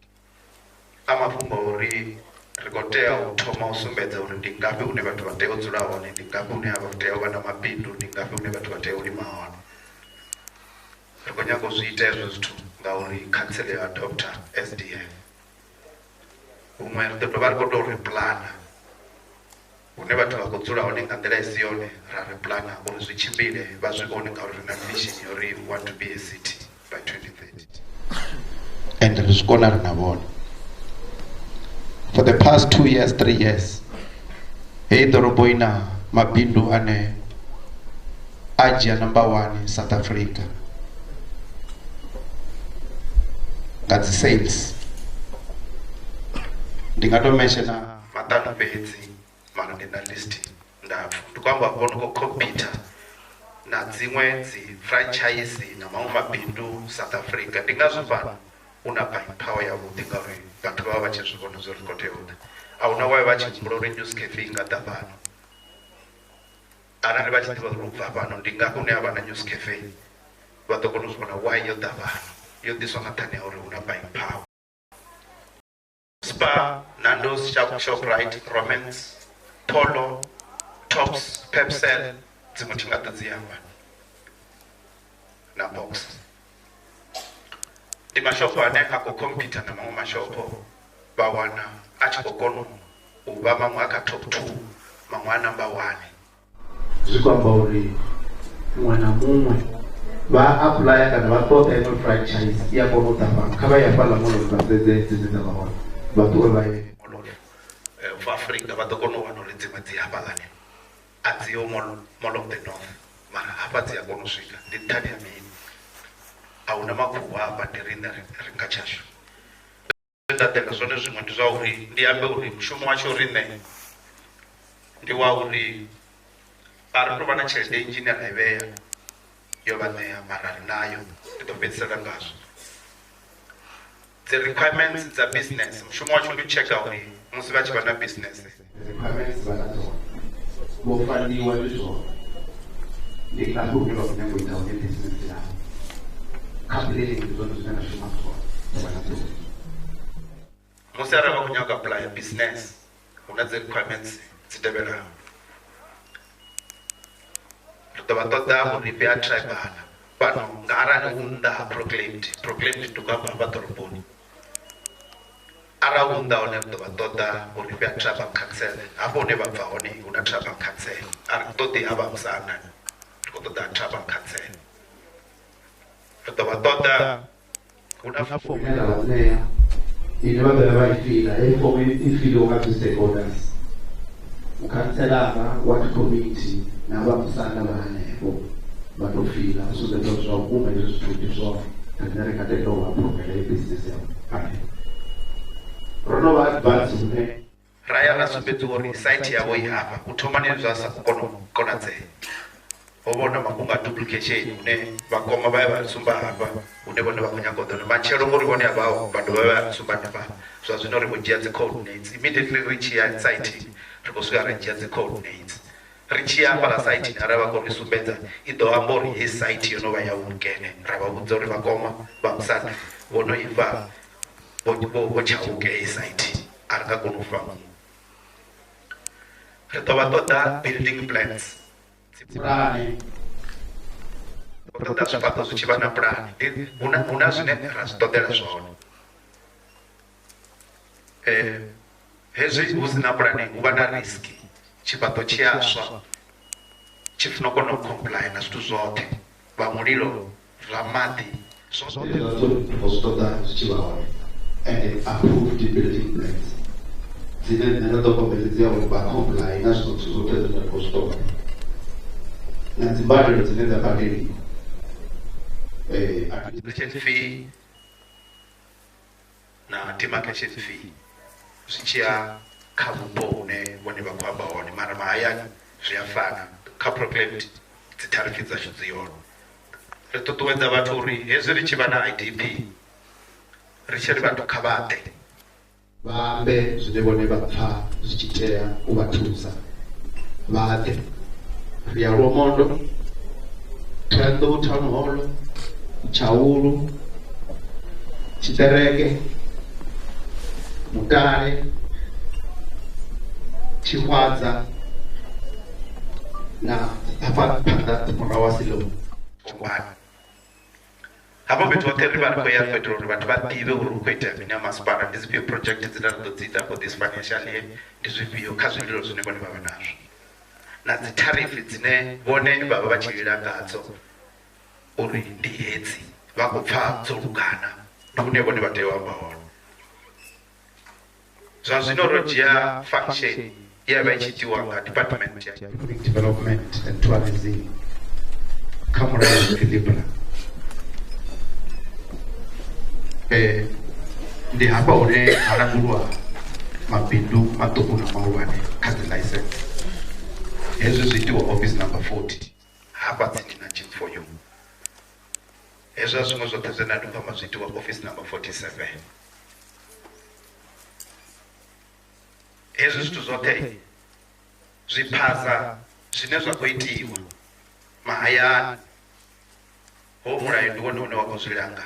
amafumbo uri rikotea uthoma usumbedza uri ndingapi une bathu bateo dzula hone ndingapi une abateo vana mabindu ndingapi une bathu bateo ulima hone rikonyako zwiita ezvo zwithu ngauri council ya adopter SDF umwe ri ḓo vha ri khou tou ri plana hune vhathu vha khou dzula hone nga nḓila isi yone ra ri plana uri zwi tshimbile vha zwi vhone ngauri ri na vision yori we want to be a city by 2030 and ri zwi kona ri na vhone. For the past 2 years, 3 years, hei ḓorobo ina mabindu ane a dzhia number 1 in South Africa nga dzi sales. Ndi nga to mention maṱanu fhedzi mara ndi na list ndapfu ndi khou amba vhono khou compete na dziṅwe dzi franchise na maṅwe mabindu South Africa. Ndi nga zwi fana una buying power ya vhuḓi ngauri vhathu vha vha tshi zwi vhona zwo ri khou tea u ḓa. Ahuna waye vha tshi humbula uri news cafe i nga ḓa fhano arali vha tshi ḓivha uri u bva fhano ndi ngafhi hune ha vha na news cafe vha ḓo kona u zwi vhona why yo ḓa fhano yo ḓiswa nga nṱhani ha uri hu na buying power. Spa, Nando's, Shoprite, Romance, Polo, Tops, Pepsel, dziṅwe thi nga ḓo dzi amba na Box. Ndi mashopo ane a khou compete na maṅwe mashopo vha wana a tshi khou kona u vha maṅwe a kha top 2 maṅwe a number 1. Zwi khou amba uri muṅwe na muṅwe vha apply kana vha ṱoḓa ino franchise ya kona u ḓa fhano kha vha ye hafhaḽa moḽoni vha sedze dzine dza vha hone vha ṱuwe vha ye moḽoni of Africa vha ḓo kona u wana uri dziṅwe dzi hafhaḽani a dziho mall of the north mara hafha dzi a kona u swika ndi nṱhani ya mini a huna makhuwa hafha ndi riṋe ri nga tshashu nda tenda zwone zwiṅwe ndi zwa uri ndi ambe uri mushumo washu riṋe ndi wa uri a ri tou vha na tshelede nnzhi ine ra i vhea yo vha ṋea mara ri nayo ndi ḓo fhedzisela ngazwo the requirements dza business mushumo washu ndi u checka uri musi vha tshi vha na business requirements vha na dzone vho fandiwa ndi zwone ndi nga fhulufhela uri nyango ita hone business yavho kha buleli ndi zwone zwine na shuma zwone vha na dzone musi arali vha khou nyaga apply business hu na dzi requirements dzi tevhelaho ri ḓo vha ṱoḓa uri vhe a tribal fhano nga arali hu nnḓa ha proclaimed ndi khou amba vha ḓoroboni arali hu nnḓa hone ri ḓo vha ṱoḓa uri vhe a tribal council hafho hune vha bva hone hu na tribal council a ri ṱoḓi ha vhamusana ri khou ṱoḓa tribal council ri ḓo vha ṱoḓa hu na fomo ine ra vha ṋea ine vha ḓoya vha i fila heyi fomo i filiwa nga dzi stakeholders ukhanselara ward committee na vhamusana vha hanefho vha tou fila sumbedza zwa vhukuma hezwi zwithu ndi zwone rine ri nga tenda u aprovela i business yavho ro no vha advance hune ra ya ra sumbedziwa uri site yavho i hafha u thomani zwa sa konadzea ho vhona mafhungo a duplication hune vhakoma vha ya vha sumba hafha hune vhone vha khou nyaga u ḓona matshelo ngori vhone a vha vha dovha vha sumba hanefha zwa zwino ri khou dzhia dzi coordinates immediately ri tshi ya site ri khou swika ri dzhia dzi coordinates ri tshi ya hafhaḽa site arali vha khou ri sumbedza i ḓo amba uri hei site yo no vha ya vhukene ra vha vhudza uri vhakoma vha musanda vho no iva vho tshauke hei site a ri nga koni u fa ri ḓo vha ṱoḓa building plans pulane vho ṱoḓa zwifhaṱo zwi tshi vha na pulane hu na zwine ra zwi ṱoḓela zwone hezwi hu si na pulane hu vha na riski tshifhaṱo tshi a swa tshi funa u kona u comply na zwithu zwoṱhe vha mulilo zwa maḓi zwoṱhe zwi ṱoḓa zwi tshi vha hone and approved building plans dzine nṋe nda ḓo kombeledzea uri vha comply na zwithu zwoṱhe zwine ra khou zwi ṱoḓa na dzimbadelo dzine dza badeliwa application fee na demarcation fee zwi tshi ya kha vhupo hune vhone vha khou amba hone mara mahayani zwi a fana kha proclaimed dzi tharifi dzashu dzi hone ri ṱuṱuwedza vhathu uri hezwi ri tshi vha na idp ri tshi ri vhathu kha vha ḓe vha ambe zwine vhone vha pfha zwi tshi tea u vha thusa vha ḓe ri ya Lwamondo Thohoyandou town hall Tshaulu Tshiṱereke Mutale Tshikwadza na hafha phanḓa murahu wa Siloam hafho fhethu hoṱhe ri vha ri khou ya fhethu uri vhathu vha ḓivhe uri hu khou itea mini ya masipala ndi zwifhio project dzine ra ḓo dzi ita for this financial year ndi zwifhio kha zwililo zwine vhone vha vha nazwo na dzi tharifi dzine vhone vha vha vha tshi lila ngadzo uri ndi hedzi vha khou pfha dzo lugana ndi hune vhone vha tea u amba hone zwa zwino ro dzhia function ye vha i tshi itiwa nga department ya economic development and tourism kha mulayo philipla ndi hafha hune ha languliwa mabindu maṱuku na mahulwane kha dzi license hezwi zwi itiwa office number 40 hafha tsini na chief for you hezwo zwiṅwe zwoṱhe zwine ndi khou amba zwi itiwa office number 47 hezwi zwithu zwoṱhe zwi phasa zwine zwa khou itiwa mahayani ho mulayo ndi wone une wa khou zwi langa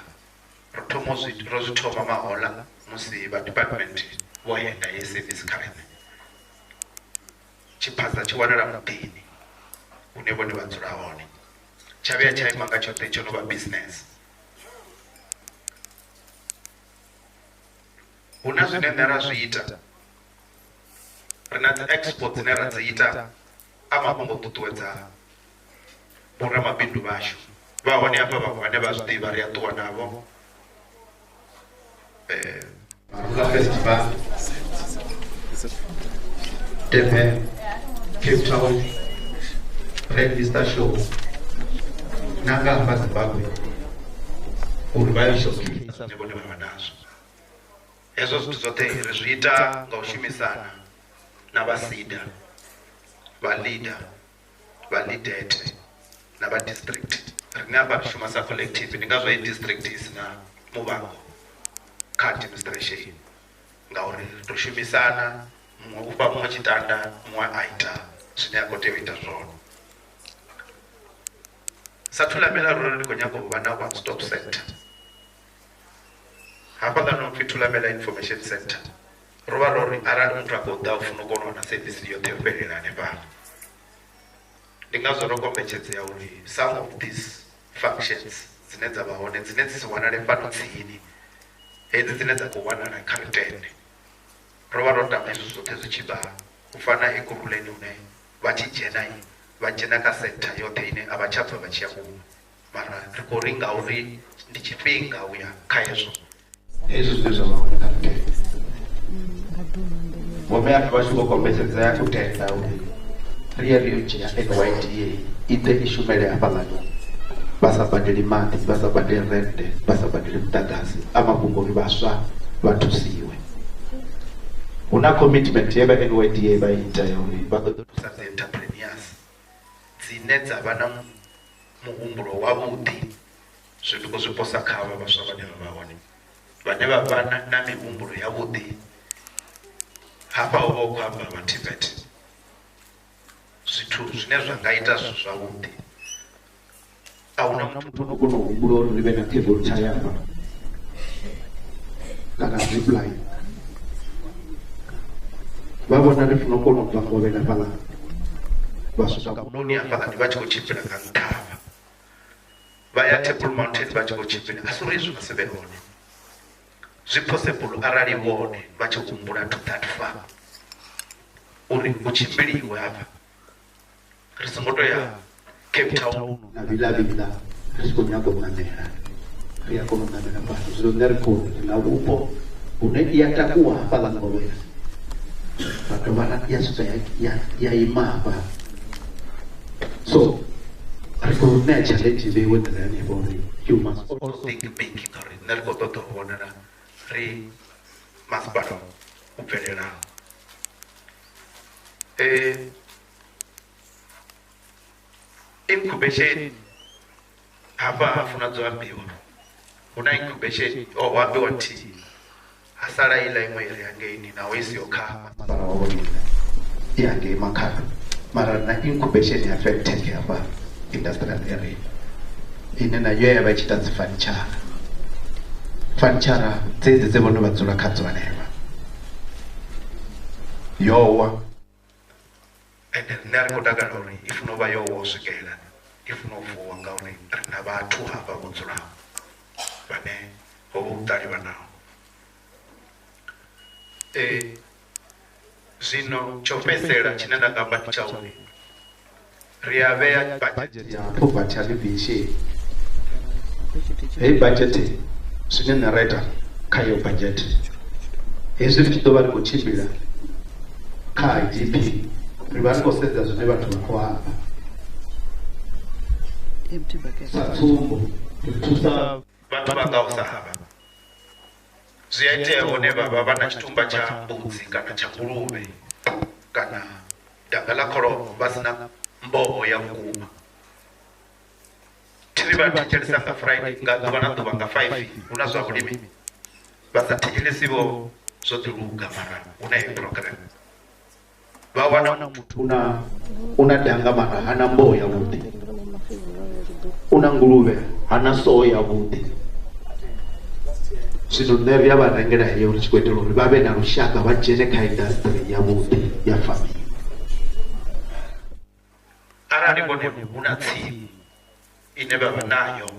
ro zwi thoma mahoḽa musi vha department vho yenda ye service kha riṋe tshiphaza tshi wanala muḓini hune vhone vha dzula hone tsha vhuya tsha ima nga tshoṱhe tsho no vha business hu na zwine nṋe ra zwi ita ri na dzi expo dzine ra dzi ita a mafhungo ṱuṱuwedza vhoramabindu vhashu vha hone hafha vhaṅwe vhane vha zwi ḓivha ri a ṱuwa navho Marula Festival Durban, Cape Town, Red Vista Show, Nanga hapa Zimbabwe, uri showcase nebone vavanazo. Ezo zwithu zwoṱhe ri zwi ita nga u shumisana na vha SEDA, vha leader, vha leadete na vha district. Rine hapa ri shuma sa collective, ndi ngazwo district isina muvhango kha administration, ngauri ri shumisana, muṅwe u fha muṅwe tshitanda, muṅwe a ita zwine a khou tea u ita zwone. Sa Thulamela ro ri khou nyaga u vha na one stop center. Hafha ḽa no pfi Thulamela Information Center, ro vha ro ri arali muthu a khou ḓa u funa u kona u wana service yoṱhe yo fhelela hanefhaḽa. Ndi ngazwo ro kombetshedzea uri some of these functions dzine dza vha hone dzine dzi si wanale fhano tsini, hedzi dzine dza khou wanala kha ritene, ro vha ro tama izwo zwoṱhe zwi tshi ḓa u fana ekuruleni une vha tshi dzhena vha dzhena kha sector yoṱhe ine a vha tsha bva vha tshi ya kuṅwe, mara ri khou ri ngauri ndi tshifhinga u ya kha hezwo hezwi zwine zwa vha hone kha ritene. Vhome a vha tshi khou kombetshedzea u tenda uri ri ye ri yo dzhia NYDA i ḓe i shumele hafhaḽani, vha sa badeli maḓi, vha sa badeli rennde, vha sa badeli muḓagasi, a mafhungo uri vhaswa vha thusiwe. Hu na commitment ye vha NYDA vha ita ya uri vha ḓo thusa dzi entrepreneurs dzine dza vha na muhumbulo wavhuḓi, zwithu khou zwi posa khavha vhaswa vhane vha vha hone, vhane vha vha na mihumbulo yavhuḓi. Hafha ho vha hu khou amba vha TVET, zwithu zwine zwa nga ita zwavhuḓi. Ahuna muthu ono kona u humbula uri ri vhe na cable tie hafha kana zipline. Vha vhona ri funa u kona u bva ngovhela fhaḽa, vha swika munoni hafhaḽani vha tshi khou tshimbila nga nṱha hafha, vha ya Table Mountain vha tshi khou tshimbila. A si uri izwi nga se vhe hone, zwi possible arali vhone vha tshi humbula to that far uri hu tshimbiliwe hafha, ri songo tou ya Cape Town na vilavila ri tshi khou nyaga u ṋamela, ri a kona u ṋamela fhano. Zwino nṋe ri khou ri na vhupo hune i ya takuwa hafhaḽa ngovhela, vha dovha ya swika ya ima hafha. So ri khou ṋea challenge vheiwe nḓila hanefho uri you must also think big, ngauri nṋe ri khou ṱoḓa u vhonala ri masipala u bvelelaho. Incubation hafha ha funa dzo ambiwa, hu na incubation o ambiwa nthihi, ha sala iḽa iṅwe iri hangeini naho i siho kha masipala wa vhonile i hangei Makhado, mara na incubation ya Vhembe hafha industrial area ine nayo ya vha tshi ita dzi furniture dzedzi dze vhone vha dzula khadzo hanefha yowa. Ende nṋe ri khou takala uri i funa u vha yowa u swikela, i funa u vuwa ngauri ri na vhathu hafha vho dzulaho vhane ho vha u ṱalivhanaho. Zwino tsho fhedzisela tshine nda nga amba ndi tsha uri ri a vhea budget ya poverty alleviation. Heyi budget zwine nṋe ra ita kha iyo budget, hezwi ri tshi ḓo vha ri khou tshimbila kha IDP, ri vha ri khou sedza zwine vhathu vha khou amba. Sa tsumbo, ri thusa vhathu vha ngaho sa havha, zwi a itea hone vha vha na tshitumba tsha mbudzi kana tsha nguluvhe kana danga ḽa kholomo, vha sina mboho ya vhukuma. Thiri vha thetshelesa nga Friday, nga ḓuvha na ḓuvha nga 5 hu na zwa vhulimi, vha sa thetshelesiho zwo ḓiluga, mara hu na heyi program. Vha wana muthu una danga mara hana mboho ya vhuḓi, una nguluvhe hana soho ya vhuḓi. Zwino nṋe ri a vha rengela heyo ri tshi khou itela uri vha vhe na lushaka, vha dzhene kha industry ya vhuḓi ya farming. Arali vhone hu na tsimu ine vha vha nayo,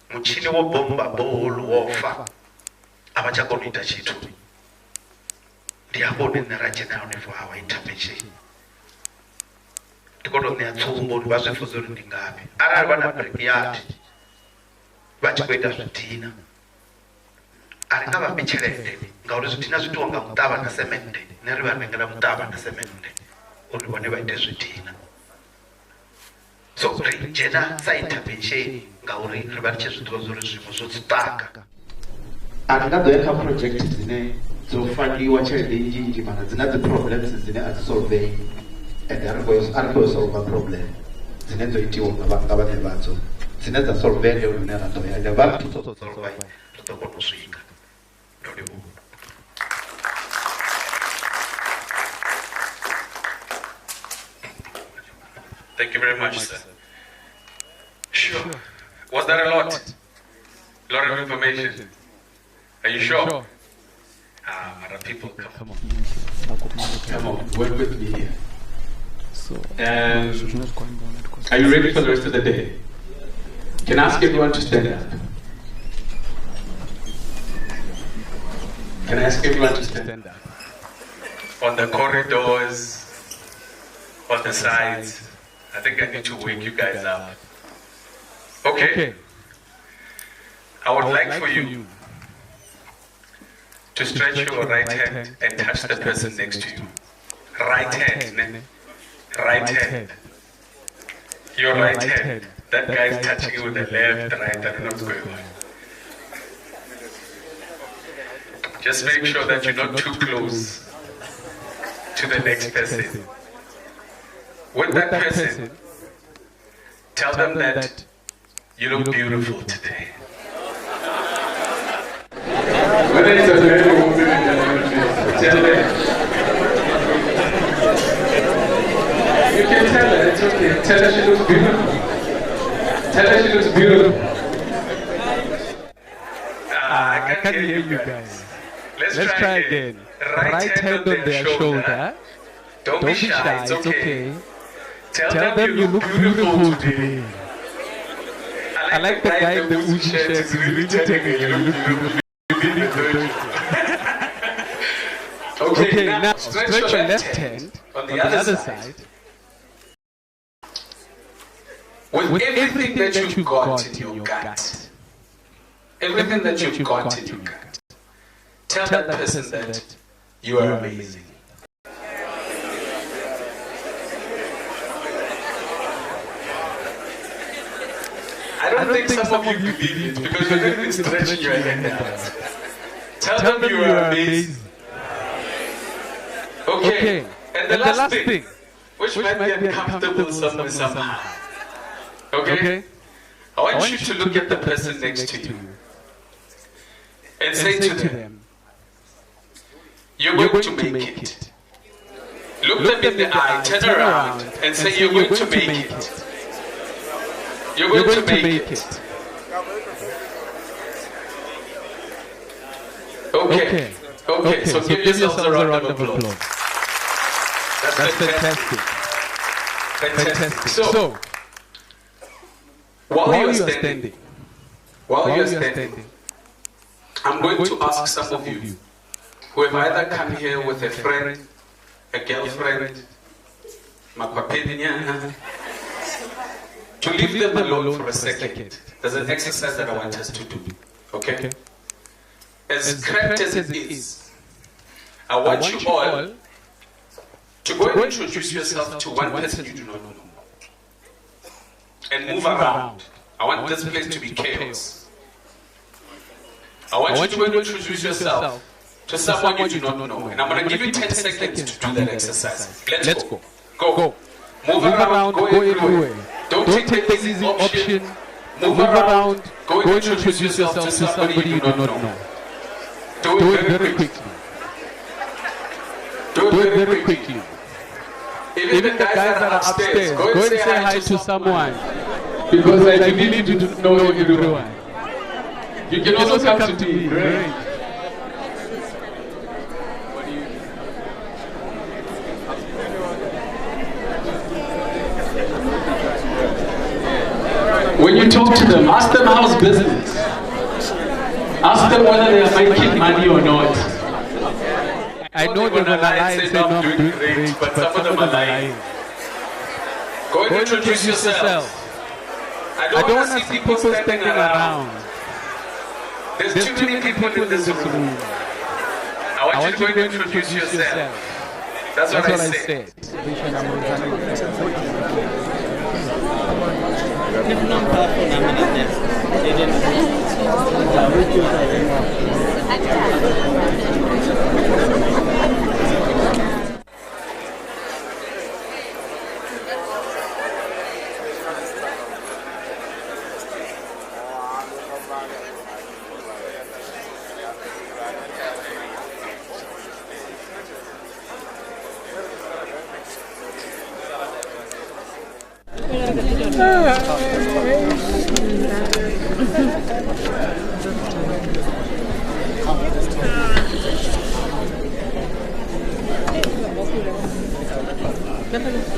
mutshini wo bommba boholu wo fa, a vha tsha kona u ita tshithu, ndi hafho hune nṋe ra dzhena hone for our intervention. Ndi kona u ṋea tsumbo uri vha zwi pfhudza uri ndi ngafhi. Arali vha na backyard vha tshi khou ita zwidina, a ri nga vha fhi tshelede ngauri zwithu na zwithu nga muṱavha na semente ne ri vha rengela muṱavha na semente uri vhone vha ite zwidina. So ri dzhena sa intervention ngauri ri vha ri tshi zwi ḓivha zwori zwiṅwe zwo tsitaka. A ri nga ḓo ya kha project dzine dzo fandiwa tshelede nnzhi mana dzina dzi problems dzine a dzi solvei and a ri khou solve problem dzine dzo itiwa nga vhane vhadzo dzine dza solvea ndi hune ra ḓo ya ende vha ri thusa u solve ri ḓo kona u swika. Ndo livhuwa. Thank you very much, sir. Sure. Was that a lot? A lot of information. Are you sure? Other people, come on. Come on, work with me here. Are you ready for the rest of the day? Can I ask everyone to stand up? Can I ask everyone to stand up? On the corridors, on the sides. I think I need to wake you guys up. Okay. I would like for you to stretch your right hand and touch the person next to you. Right hand. Right hand. Your right hand. That guy is touching you with the left, right, I don't know what's going on. Just make sure that you're not too close to the next person. With that person, tell them that you look beautiful today. Whether it's a man or woman, tell them. You can tell her, it's okay. Tell her she looks beautiful. Tell her she looks beautiful. I can't hear you guys. Let's try again. Right hand on their shoulder. Don't be shy, it's okay. Tell them you look beautiful today. I like the guy in the Uji shirt is really telling you look beautiful. Okay, now stretch your left hand on the other side. With everything that you've got in your gut. Everything that you've got in your gut. Tell that person that you are amazing. I don't think some of you believe it because you're going to be stretching your hand out. Tell them you are amazing. Okay, and the last thing, which might be uncomfortable somehow. Okay? I want you to look at the person next to you and say to them, you're going to make it. Look them in the eye, turn around and say, you're going to make it. You're going to make it. Okay. So give yourselves a round of applause. That's fantastic. So, while you're standing, I'm going to ask some of you who have either come here with a friend, a girlfriend, to leave them alone for a second. There's an exercise that I want us to do. Okay? As cramped as it is, I want you all to go and introduce yourself to one person you do not know. And move around. I want this place to be chaos. I want you to go and introduce yourself to someone you do not know. And I'm going to give you 10 seconds to do that exercise. Let's go. Go. Move around, go everywhere. Don't take the easy option. Move around, go and introduce yourself to somebody you do not know. Do it very quickly. Even the guys that are upstairs, go and say hi to someone. Because I believe you don't know everyone. You can also come to me. Great. When you talk to them, ask them how's business. Ask them whether they are making money or not. I know they're gonna lie and say no, I'm doing great, but some of them are lying. Go and introduce yourself. I don't want to see people standing around. There's too many people in this room. I want you to go and introduce yourself. That's what I said.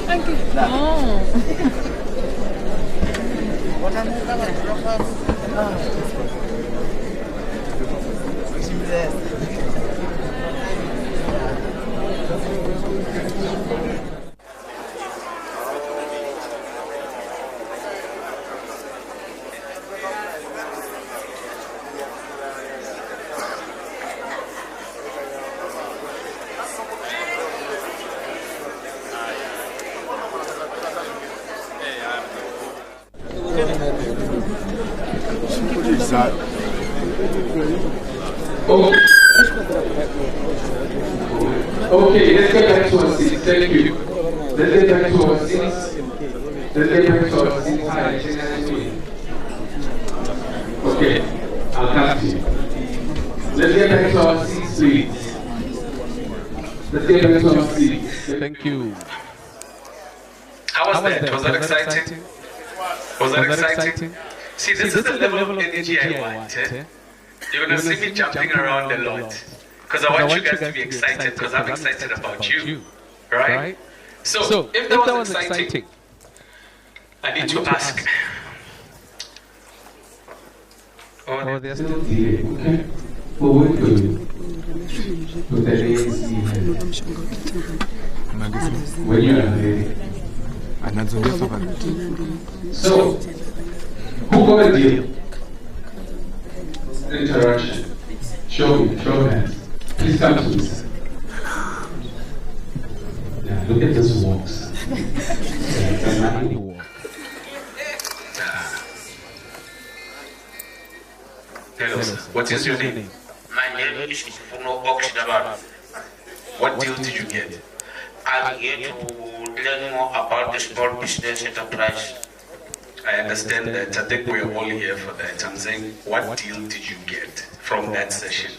Thank you. Okay, let's get back to our seats. Thank you. Let's get back to our seats. Let's get back to our seats. Okay, I'll come to you. Let's get back to our seats, please. Let's get back to our seats. Thank you. How was that? Was that exciting? Was that exciting? See, this is the level of energy I want. You're going to see me jumping around a lot. Because I want you guys to be excited, because I'm excited about you. Right? So, if that was exciting, I need to ask. Oh, they're still here. Okay. We'll wait for you. With the ANC when you are ready. So, who got a deal? Interaction. Show hands. Please come to me. Yeah, look at those walks. It's a money walk. Hello, what is your name? My name is Funo Okshidabad. What deal did you get? I'm here to learn more about the small business enterprise. I understand that. I think we're all here for that. I'm saying, what deal did you get from that session?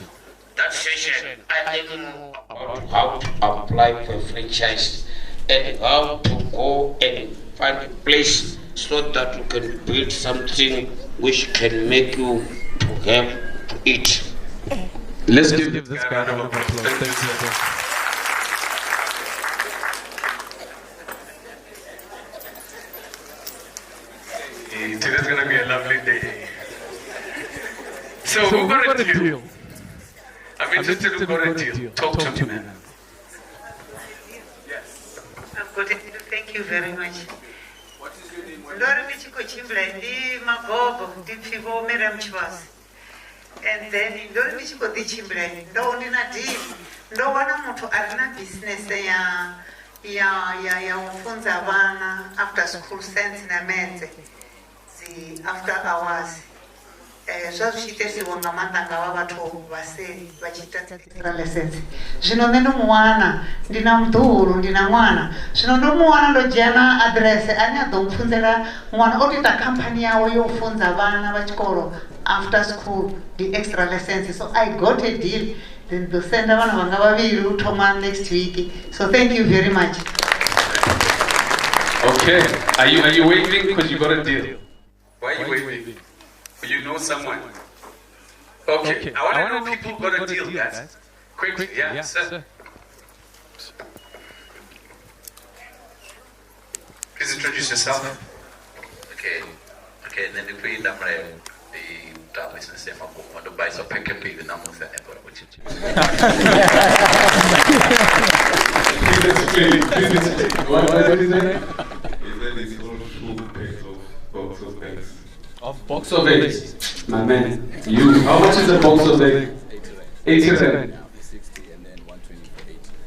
That session, I learned about how to apply for a franchise and how to go and find a place so that you can build something which can make you to have to eat. Let's give this guy a round of applause. Thank you. Today's going to be a lovely day. So who got a deal? I'm interested in who got a deal. Talk to me, man. Yes. I've got a deal. Thank you very much. What is your name? Lori Michiko Chimbla, di Magogo, di Fivo Meram Chwas. And then Lori Michiko di Chimbla, do only na deal. Do wana moto arna business ya ufunza vana after school sense na menze. After hours. So she tells you nga matanga wa batho base bachita lessons. Zvino neno mwana ndina mudhuru ndina mwana. Zvino ndo mwana ndo jana address ani adomfunzera mwana otita company yawo yofunza vana vachikoro after school the extra lessons. So I got a deal. Then to send vana vanga vaviri utoma next week. So thank you very much. Okay. Are you waving because you got a deal? Why are you waving? You know someone? Okay. I want to know people got a deal, guys. Quickly, yeah, sir. Please introduce yourself. Okay, then if we don't have the business, I'm going to buy some packet pig and I'm going to Please explain. What is it? It's called 2 packs of box of eggs. Of box of eggs. My man, you. How much is a box of eggs? 80 rand.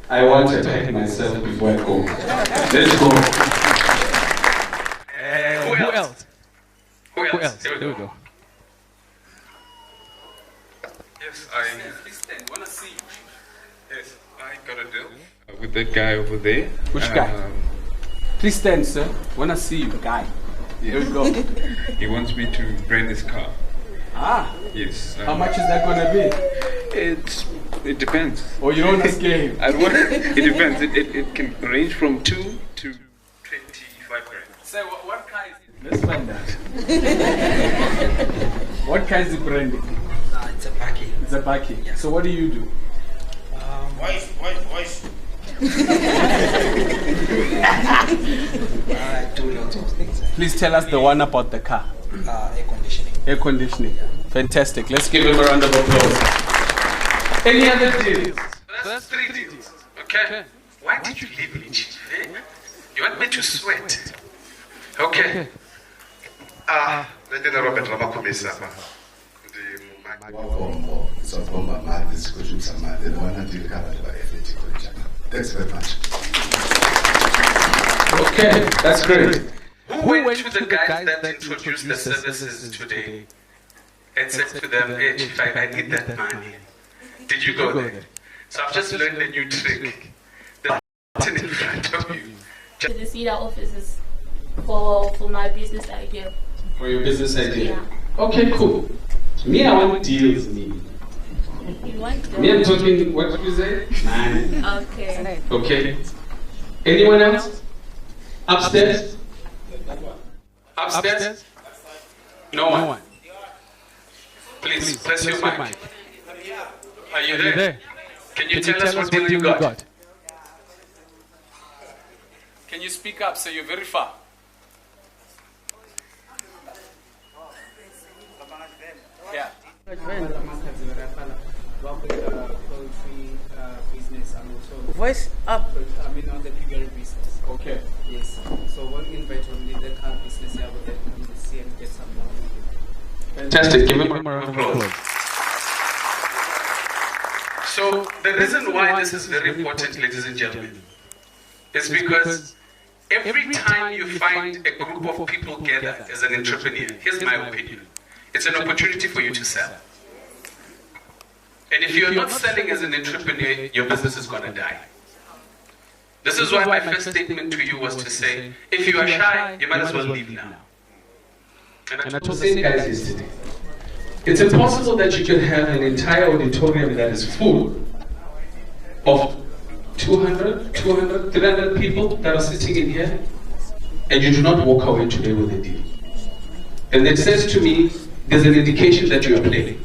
I want to pack myself before I go. Let's go. Who else? Who else? There we go. Yes, I want to see you. Yes, I got a deal. With that guy over there. Which guy? Please stand, sir. Want to see you. Guy. Here we go. He wants me to brand his car. Ah. Yes. How much is that going to be? It depends. Oh, you don't want to scare him? It depends. It can range from 2 to 25 grand. So what car is it? Let's find out. What car is the branding? It's a Paki. It's a Paki. Yeah. So what do you do? Voice. I do lots of things. Please tell us the one about the car. Air conditioning. Air conditioning. Yeah. Fantastic. Let's give him a round of applause. Any other deals? So that's 3 deals. Okay. Why did you leave me, Chief? You want me to sweat? Okay. Legend Robert Ramakomisa. Thanks very much. Okay, that's great. Who went to the guys that introduced the services today and said to them, hey, Chief, I need that money? Did you go there? So I've just learned a new trick. The button in front of you. To the SEDA offices for my business idea. For your business idea? Yeah. Okay, cool. Me, I want deals, me. You want them? Me, I'm talking, what did you say? Money. Okay. Okay. Anyone else? Upstairs? Upstairs? No one. Please, press your mic. Are you there? Can you tell us what deal you got? Can you speak up so you're very far? Yeah. Voice up. I mean, on the bigger business. Okay. Yes. So one invite only the car business, I would definitely see and get some money. Fantastic. Give him a round of applause. So the reason why this is very important, ladies and gentlemen, is because every time you find a group of people gather as an entrepreneur, here's my opinion, it's an opportunity for you to sell. And if you're not selling as an entrepreneur, your business is going to die. This is why my first statement to you was to say, if you are shy, you might as well leave now. And I told the same guys yesterday, it's impossible that you can have an entire auditorium that is full of 200, 300 people that are sitting in here, and you do not walk away today with a deal. And it says to me, there's an indication that you are playing.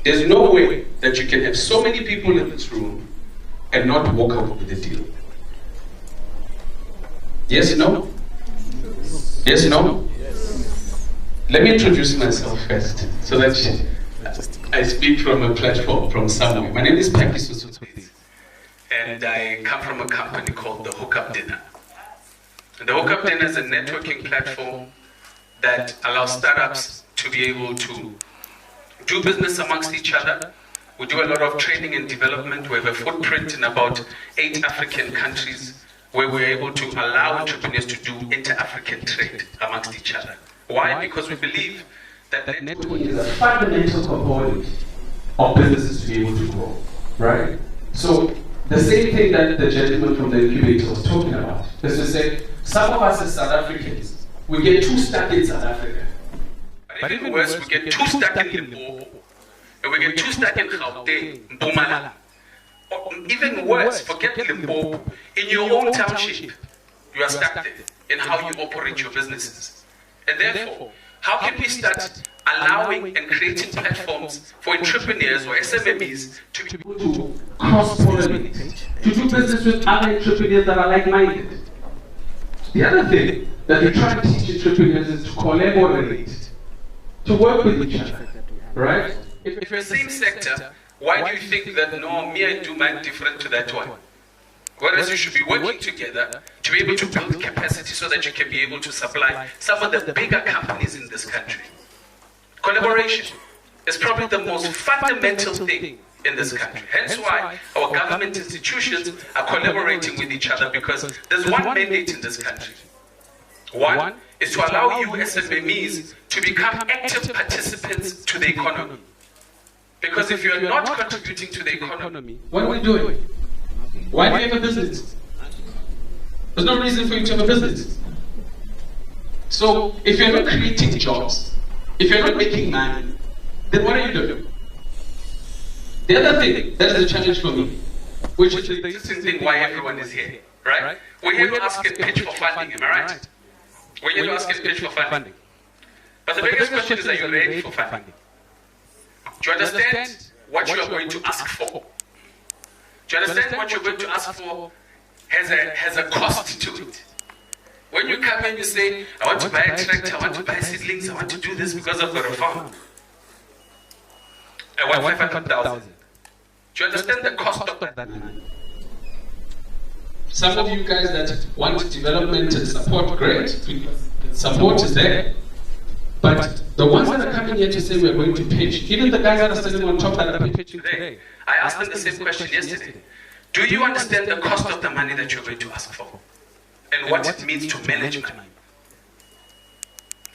There's no way that you can have so many people in this room and not walk away with a deal. Yes, no? Yes, no? Let me introduce myself first, so that I speak from a platform from somewhere. My name is Paki Susuthi, and I come from a company called the Hookup Dinner. And the Hookup Dinner is a networking platform that allows startups to be able to do business amongst each other. We do a lot of training and development. We have a footprint in about 8 African countries where we're able to allow entrepreneurs to do inter-African trade amongst each other. Why? Because we believe that networking is a fundamental component of businesses to be able to grow, right? So the same thing that the gentleman from the incubator was talking about is to say, some of us as South Africans, we get too stuck in South Africa. But even worse, we get too stuck in Limpopo, and we get too stuck in Gauteng, Mpumalanga. Or even worse, forget Limpopo, in your own township, you are stuck there in how you operate your businesses. And therefore, how can we start allowing and creating platforms for entrepreneurs or SMMEs to be able to cross-pollinate, to do business with other entrepreneurs that are like-minded? The other thing that we try to teach entrepreneurs is to collaborate, to work with each other, right? If you're in the same sector, why do you think that, no, me, I do mine different to that one? Whereas you should be working together to be able to build capacity so that you can be able to supply some of the bigger companies in this country. Collaboration is probably the most fundamental thing in this country. Hence why our government institutions are collaborating with each other, because there's one mandate in this country. One is to allow you SMMEs to become active participants to the economy. Because if you are not contributing to the economy, what are we doing? Why do you have a business? There's no reason for you to have a business. So if you're not creating jobs, if you're not making money, then what are you doing? The other thing, that is a challenge for me, which is the interesting thing why everyone is here, right? We're here to ask and pitch for funding, am I right? We're here to ask and pitch for funding. But the biggest question is, are you ready for funding? Do you understand what you are going to ask for? Do you understand what you're going to ask for has a cost to it? When you come and you say, I want to buy a tractor, I want to buy seedlings, I want to do this because I've got a farm. I want 500,000. Do you understand the cost of that money? Some of you guys that want development and support, great. Support is there. But the ones that are coming here to say we're going to pitch, even the guys that are sitting on top that are pitching today, I asked them the same question yesterday. Do you understand the cost of the money that you're going to ask for? And what it means to manage money?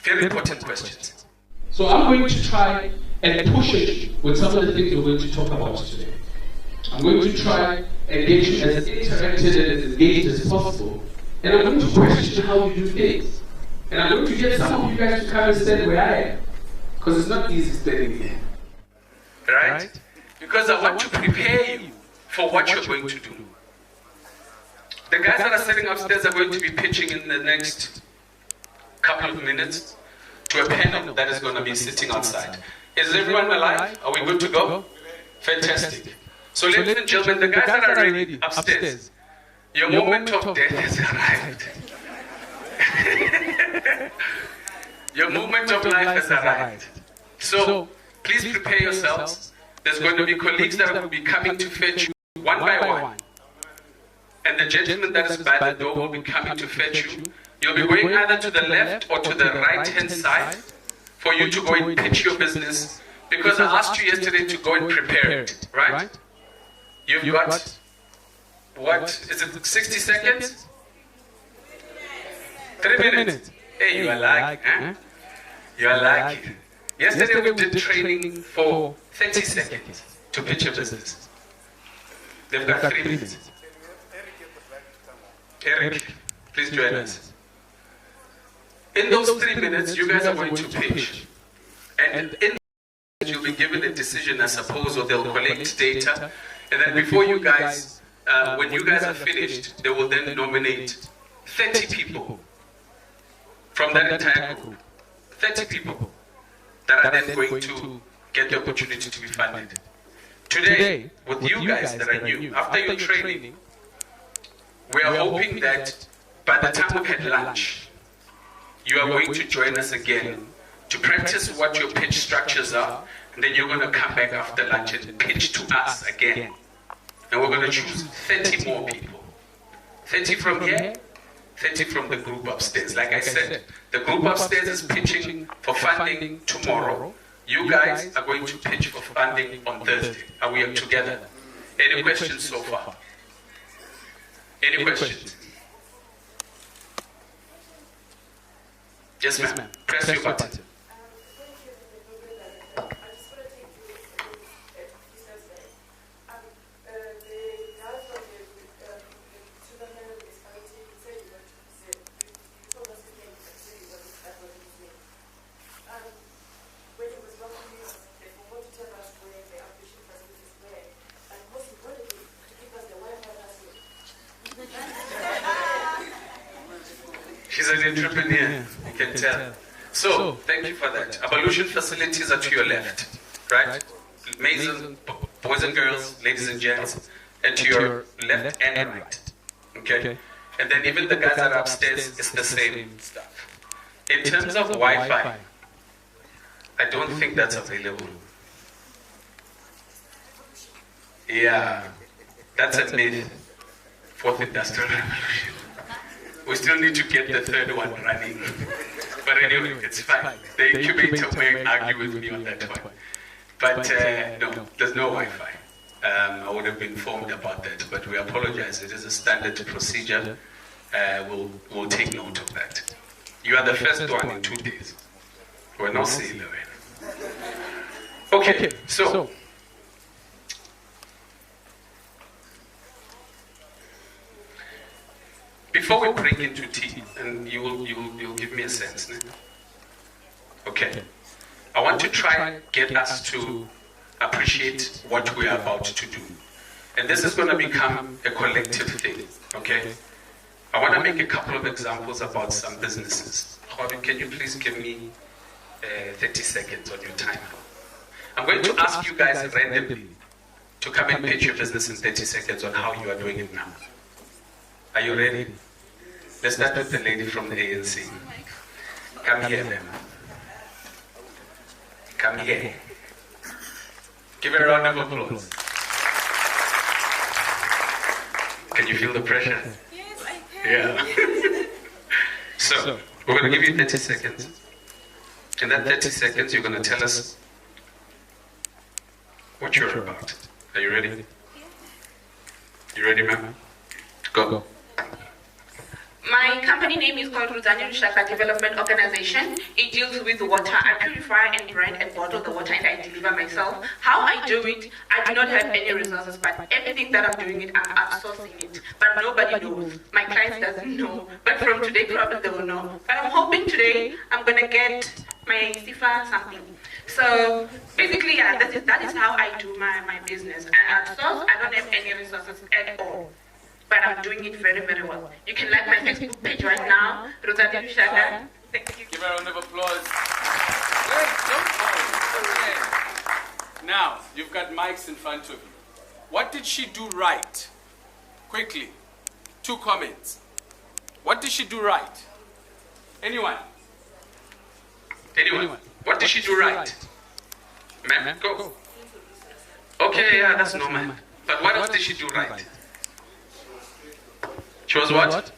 Very important questions. So I'm going to try and push it with some of the things we're going to talk about today. I'm going to try and get you as interacted and as engaged as possible. And I'm going to question how you do things. And I'm going to get some of you guys to come and stand where I am. Because it's not easy standing here. Right? Because I want to prepare you for what you're going to do. The guys that are sitting upstairs are going to be pitching in the next couple of minutes to a panel that is going to be sitting outside. Is everyone alive? Are we good to go? Fantastic. So ladies and gentlemen, the guys that are ready upstairs, your moment of death has arrived. Your moment of life has arrived. So please prepare yourselves. There's going to be colleagues that will be coming to fetch you one by one. And the gentleman that is by the door will be coming to fetch you. You'll be going either to the left or to the right-hand side for you to go and pitch your business. Because I asked you yesterday to go and prepare it, right? You've got, what, is it 60 seconds? 3 minutes. Hey, you are lucky, huh? You are lucky. Yesterday we did training for 30 seconds to pitch your business. They've got 3 minutes. Eric, please join us. In those 3 minutes, you guys are going to pitch. And in you'll be given a decision, I suppose, or they'll collect data. And then before you guys, when you guys are finished, they will then nominate 30 people from that entire group. 30 people that are then going to get the opportunity to be funded. Today, with you guys that are new, after your training, we are hoping that by the time we've had lunch, you are going to join us again to practice what your pitch structures are, and then you're going to come back after lunch and pitch to us again. And we're going to choose 30 more people. 30 from here, 30 from the group upstairs. Like I said, the group upstairs is pitching for funding tomorrow. You guys are going to pitch for funding on Thursday. Are we together? Any questions so far? Any questions? Yes, ma'am. Press your button. She's an entrepreneur, you can tell. So, thank you for that. Ablution facilities are to your left, right? Mason, boys and girls, ladies and gents, and to your left and right. Okay? And then even the guys that are upstairs, it's the same stuff. In terms of Wi-Fi, I don't think that's available. Yeah, that's a myth. Fourth Industrial Revolution. We still need to get the third one running. But anyway, it's fine. The incubator may argue with me on that one. But no, there's no Wi-Fi. I would have been informed about that, but we apologize. It is a standard procedure. We'll take note of that. You are the first one in 2 days. We're not saying that. Okay, so before we break into tea, and you'll give me a sense. Ne? Okay, I want to try and get us to appreciate what we are about to do, and this is going to become a collective thing. Okay, I want to make a couple of examples about some businesses. Jorge, can you please give me 30 seconds on your timer? I'm going to ask you guys randomly to come and pitch your business in 30 seconds on how you are doing it now. Are you ready? Let's start with the lady from the ANC. Come here, ma'am. Come here. Give her a round of applause. Can you feel the pressure? Yes, I can. Yeah. So, we're going to give you 30 seconds. In that 30 seconds, you're going to tell us what you're about. Are you ready? You ready, ma'am? Go. My company name is called Ruzani Rushaka Development Organization. It deals with water. I purify and brand and bottle the water and I deliver myself. How I do it, I do not have any resources, but everything that I'm doing it, I'm outsourcing it. But nobody knows. My clients doesn't know. But from today, probably they will know. But I'm hoping today, I'm going to get my SIFA something. So basically, yeah, that is how I do my business. I outsource, I don't have any resources at all. But I'm doing it very, very well. You can like my Facebook page right now, Rosati Rushaka. Thank you. Give her a round of applause. Wait, don't okay. Now, you've got mics in front of you. What did she do right? Quickly. 2 comments. What did she do right? Anyone? Anyone? What did she do right? Ma'am, go. Okay, yeah, that's normal. But what else did she do right? She was what?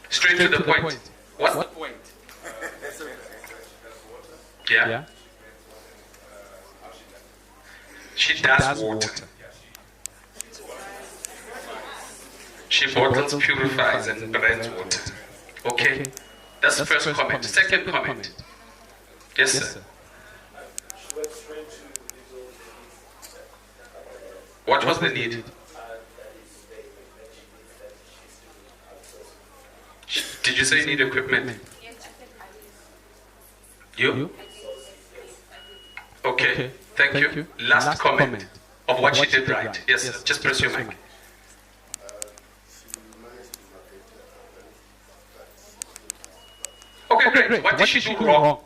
Straight to the point. What's the point? Yeah. She does water. She bottles, purifies, and brands water. Okay. That's the first comment. Second comment. Yes, sir. What was the need? Did you say you need equipment? You? Okay, thank you. Last comment of what she did right. Yes, sir. Just press your mic. Okay, great. What did she do wrong?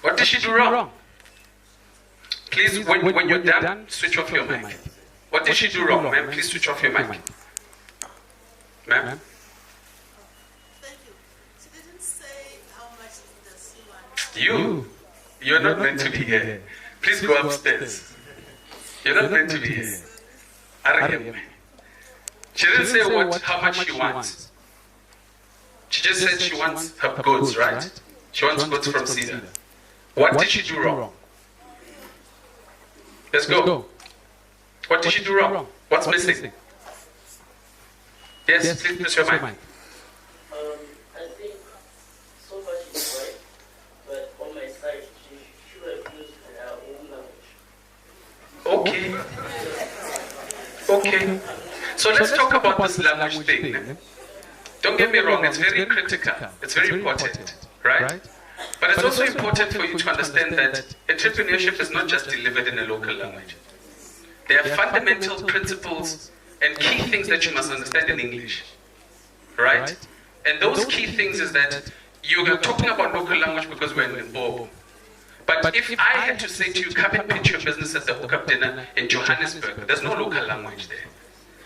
What did she do wrong? Please, when you're done, switch off your mic. What did she do wrong, ma'am? Please switch off your mic. Ma'am? Thank you. She didn't say how much does she want. You're not meant to be here. Please go upstairs. You're not meant to be here. She didn't say how much she wants. She just said she wants her goods, right? She wants goods from SEDA. What did she do wrong? Let's go. What did she do wrong? What's missing? Yes, please press your mic. I think so far she's right, but on my side, she should have used her own language. Okay. So let's talk about this language thing. Don't get me wrong, it's very critical. It's very important, right? But it's also important for you to understand that entrepreneurship is not just delivered in a local language. There are fundamental principles and key things that you must understand in English, right? And those key things is that you are talking about local language because we're in Limpopo. But if I had to say to you, come and pitch your business at the hookup dinner in Johannesburg, there's no local language there.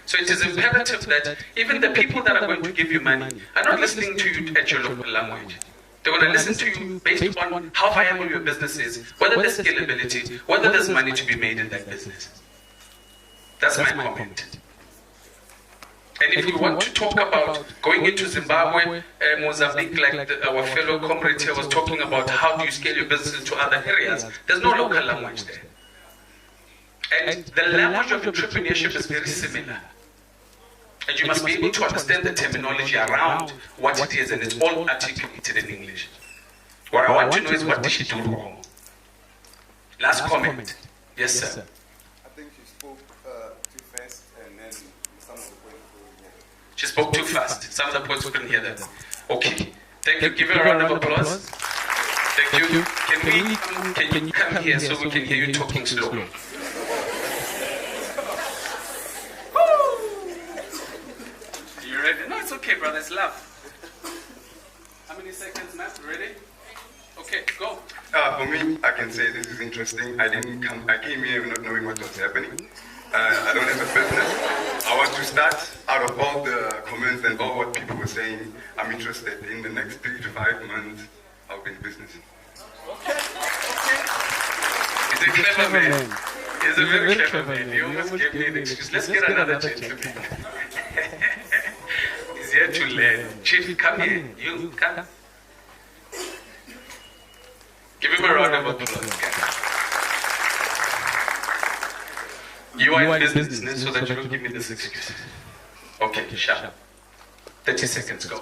So it is imperative that even the people that are going to give you money are not listening to you at your local language. They're going to listen to you based on how viable your business is, whether there's scalability, whether there's money to be made in that business. That's my comment. And if we want to talk about going into Zimbabwe, Mozambique, like our fellow comrade here was talking about how do you scale your business into other areas, there's no local language there. And the language of entrepreneurship is very similar. And you must be able to understand the terminology around what it is, and it's all articulated in English. What I want to know is, what did she do wrong? Last comment. Yes, sir. I think she spoke too fast, and then some of the points couldn't hear. She spoke too fast. Some of the points couldn't hear that. Okay. Thank you. Give her a round of applause. Thank you. Can you come here so we can hear you talking slowly? You ready? No, it's okay, brother. It's love. How many seconds, man? Ready? Okay, go. For me, I can say this is interesting. I came here not knowing what was happening. I don't have a business. I want to start out of all the comments and all what people were saying. I'm interested in the next 3 to 5 months. I'll be in business. Okay. He's a clever man. He's a very clever man. He almost gave me an excuse. Let's get another gentleman. He's here to learn. Chief, come here. You, come. Give him a round of applause. You are in business, so that you don't give me this excuse. Okay, sharp. 30 seconds, go.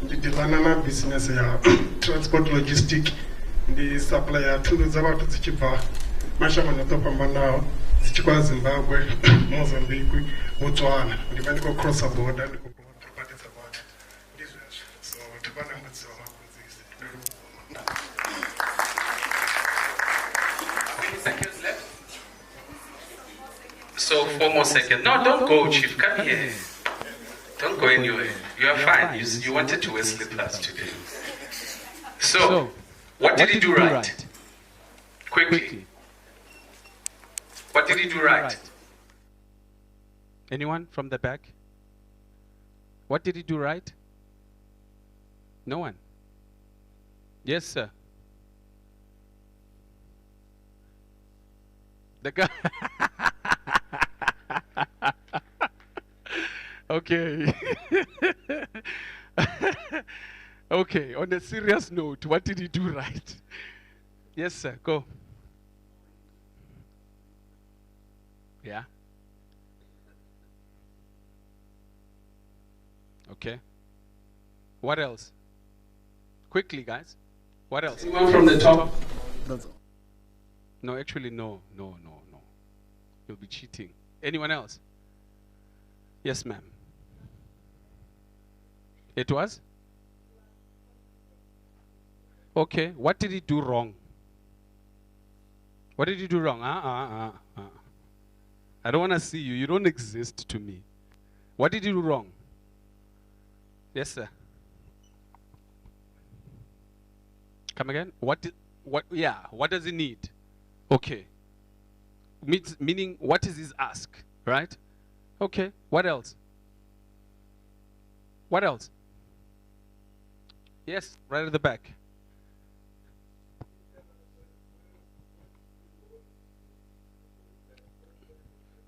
Ndidilana business ya transport logistic ndi supply ya thundu dza vhathu dzi tshibva mashango ḓo fhambanaho dzi tshi kwa Zimbabwe, Mozambique, Botswana. Ndi vha ndi khou cross border, ndi khou badisa vhathu. Ndi zwezwo. So vhathu vha na mbudziso vha mbudzise. How many seconds left? So 4 more seconds. No, don't go, Chief. Come here. Don't go anywhere. You are fine. You wanted to wear slippers today. So, what did he do right? Quickly. What did he do right? Anyone from the back? What did he do right? No one. Yes, sir. The guy. Okay. Okay, on a serious note, what did he do right? Yes, sir, go. Yeah. Okay. What else? Quickly, guys. What else? Anyone from the top? No, actually, no. You'll be cheating. Anyone else? Yes, ma'am. It was? Okay. What did he do wrong? What did he do wrong? I don't want to see you. You don't exist to me. What did he do wrong? Yes, sir. Come again? What does he need? Okay. Meaning, what is his ask? Right? Okay. What else? What else? Yes, right at the back.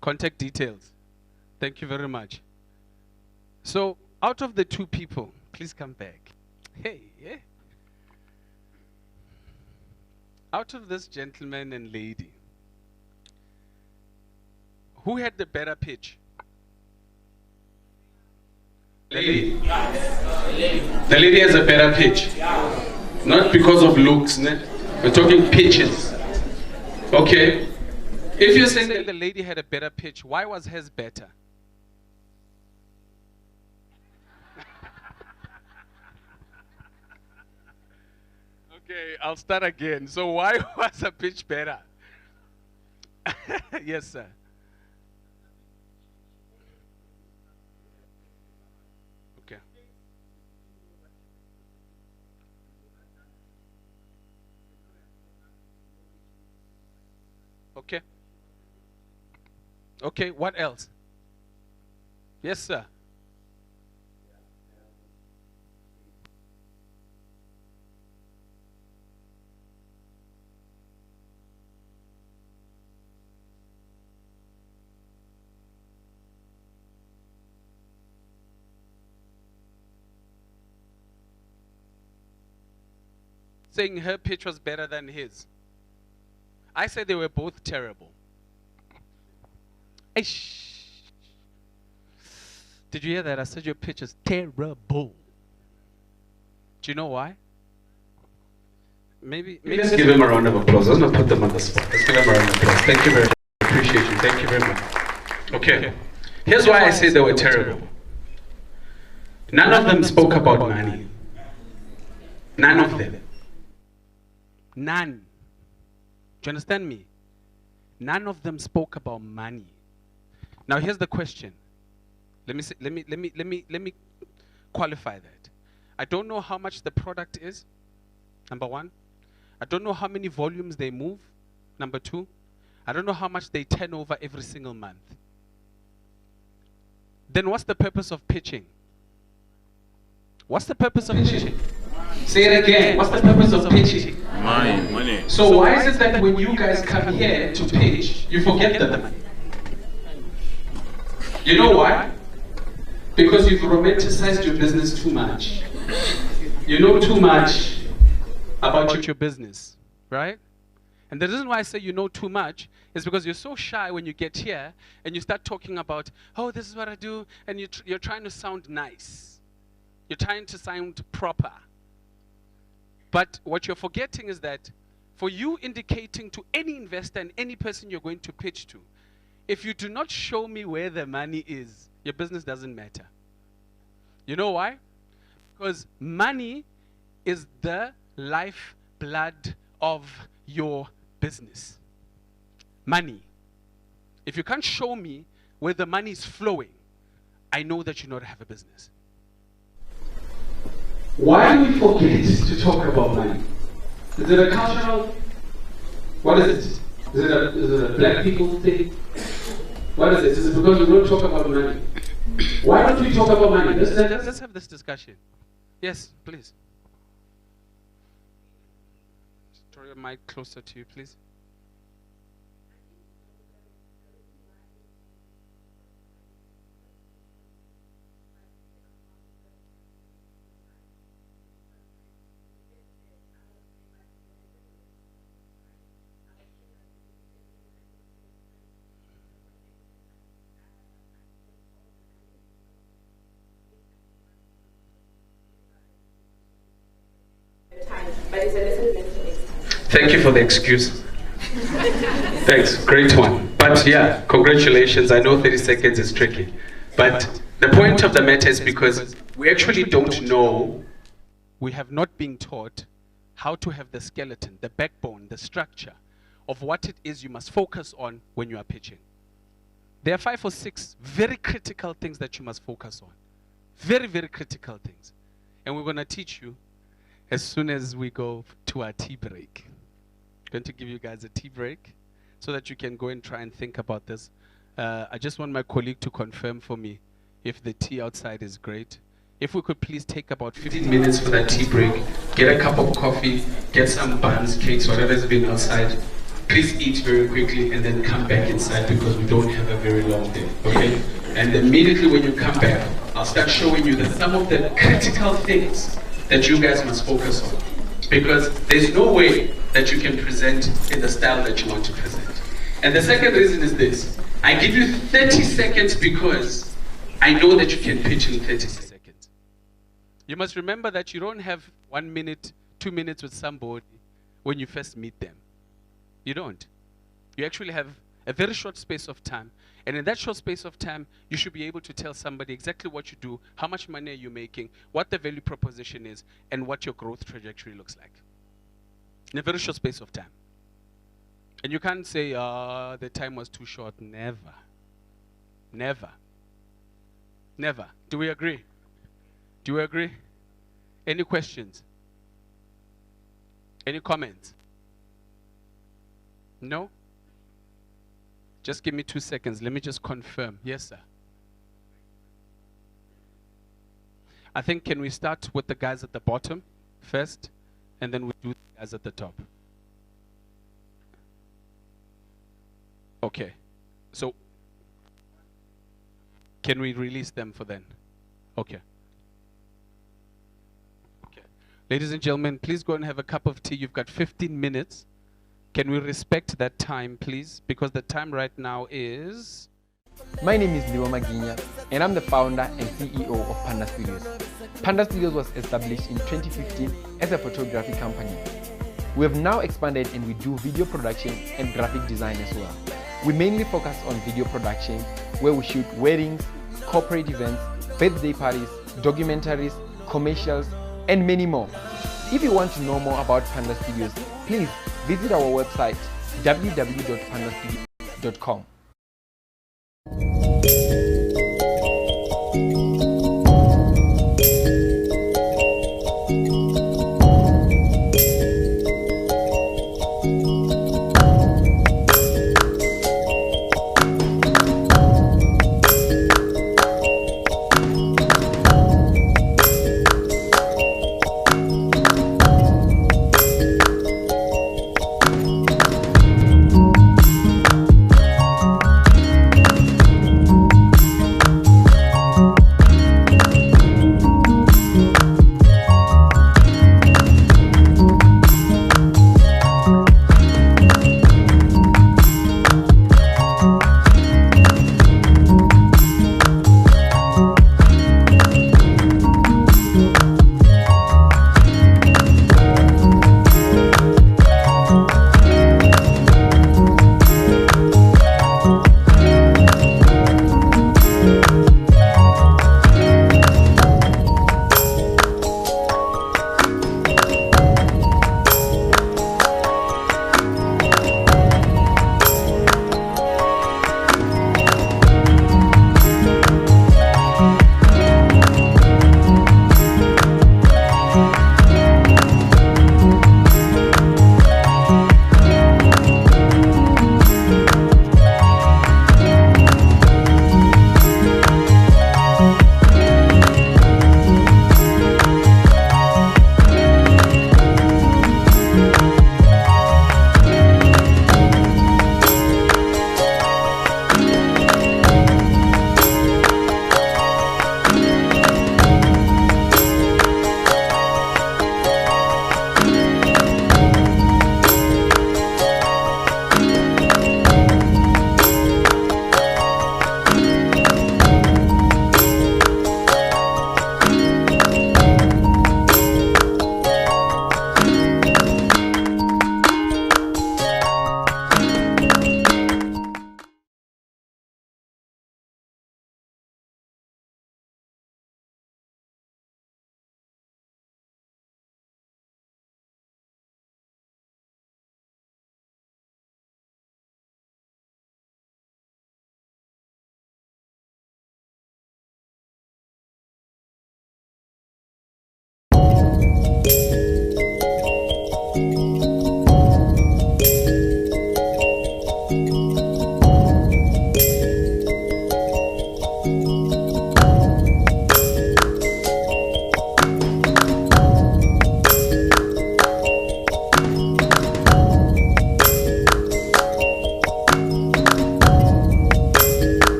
Contact details. Thank you very much. So, out of the 2 people, please come back. Hey, yeah. Out of this gentleman and lady, who had the better pitch? The lady. The lady has a better pitch. Not because of looks, ne? We're talking pitches. Okay. If you're saying that the lady had a better pitch, why was hers better? Okay, I'll start again. So why was her pitch better? Yes, sir. Okay. Okay. Okay, what else? Yes, sir. saying her pitch was better than his. I said they were both terrible. Eish. Did you hear that? I said your pitch is terrible. Do you know why? Maybe Let's give him a round of applause. Let's not put them on the spot. Let's give him a round of applause. Thank you very much. Appreciate you. Thank you very much. Okay. Here's why I say they were terrible. None of them spoke about money. None of them. None. Do you understand me? None of them spoke about money. Now here's the question. Let me qualify that. I don't know how much the product is. Number one. I don't know how many volumes they move. Number two. I don't know how much they turn over every single month. Then what's the purpose of pitching? What's the purpose of pitching? Say it again. What's the purpose of pitching? Money. So why is it that when you guys come here to pitch, you forget the money? You know why? Because you've romanticized your business too much. You know too much about your business, right? And the reason why I say you know too much is because you're so shy when you get here and you start talking about, oh, this is what I do, and you're trying to sound nice. You're trying to sound proper. But what you're forgetting is that for you indicating to any investor and any person you're going to pitch to, if you do not show me where the money is, your business doesn't matter. You know why? Because money is the lifeblood of your business. Money. If you can't show me where the money is flowing, I know that you don't have a business. Why do we forget to talk about money? Is it a cultural? What is it? Is it a black people thing? What is it? Is it because we don't talk about money? Why don't we talk about money? Let's have this discussion. Yes, please. Throw your mic closer to you, please. Thank you for the excuse. Thanks, great one. But yeah, congratulations. I know 30 seconds is tricky. But the point of the matter is because we actually don't know. We have not been taught how to have the skeleton, the backbone, the structure of what it is you must focus on when you are pitching. There are 5 or 6 very critical things that you must focus on. Very, very critical things. And we're going to teach you as soon as we go to our tea break. I'm going to give you guys a tea break so that you can go and try and think about this. I just want my colleague to confirm for me if the tea outside is great. If we could please take about 15 minutes for that tea break, get a cup of coffee, get some buns, cakes, whatever's been outside. Please eat very quickly and then come back inside because we don't have a very long day, okay? And immediately when you come back, I'll start showing you some of the critical things that you guys must focus on. Because there's no way that you can present in the style that you want to present. And the second reason is this. I give you 30 seconds because I know that you can pitch in 30 seconds. You must remember that you don't have 1 minute, 2 minutes with somebody when you first meet them. You don't. You actually have a very short space of time. And in that short space of time, you should be able to tell somebody exactly what you do, how much money are you making, what the value proposition is, and what your growth trajectory looks like. In a very short space of time. And you can't say, the time was too short. Never. Never. Never. Do we agree? Do we agree? Any questions? Any comments? No? Just give me 2 seconds. Let me just confirm. Yes, sir. I think, can we start with the guys at the bottom first, and then we do the guys at the top? Okay. So, can we release them for then? Okay. Okay. Ladies and gentlemen, please go and have a cup of tea. You've got 15 minutes. Can we respect that time, please? Because the time right now is... My name is Liwa Maginya, and I'm the founder and CEO of Panda Studios. Panda Studios was established in 2015 as a photography company. We have now expanded and we do video production and graphic design as well. We mainly focus on video production, where we shoot weddings, corporate events, birthday parties, documentaries, commercials, and many more. If you want to know more about Panda Studios, please visit our website www.pandastudios.com.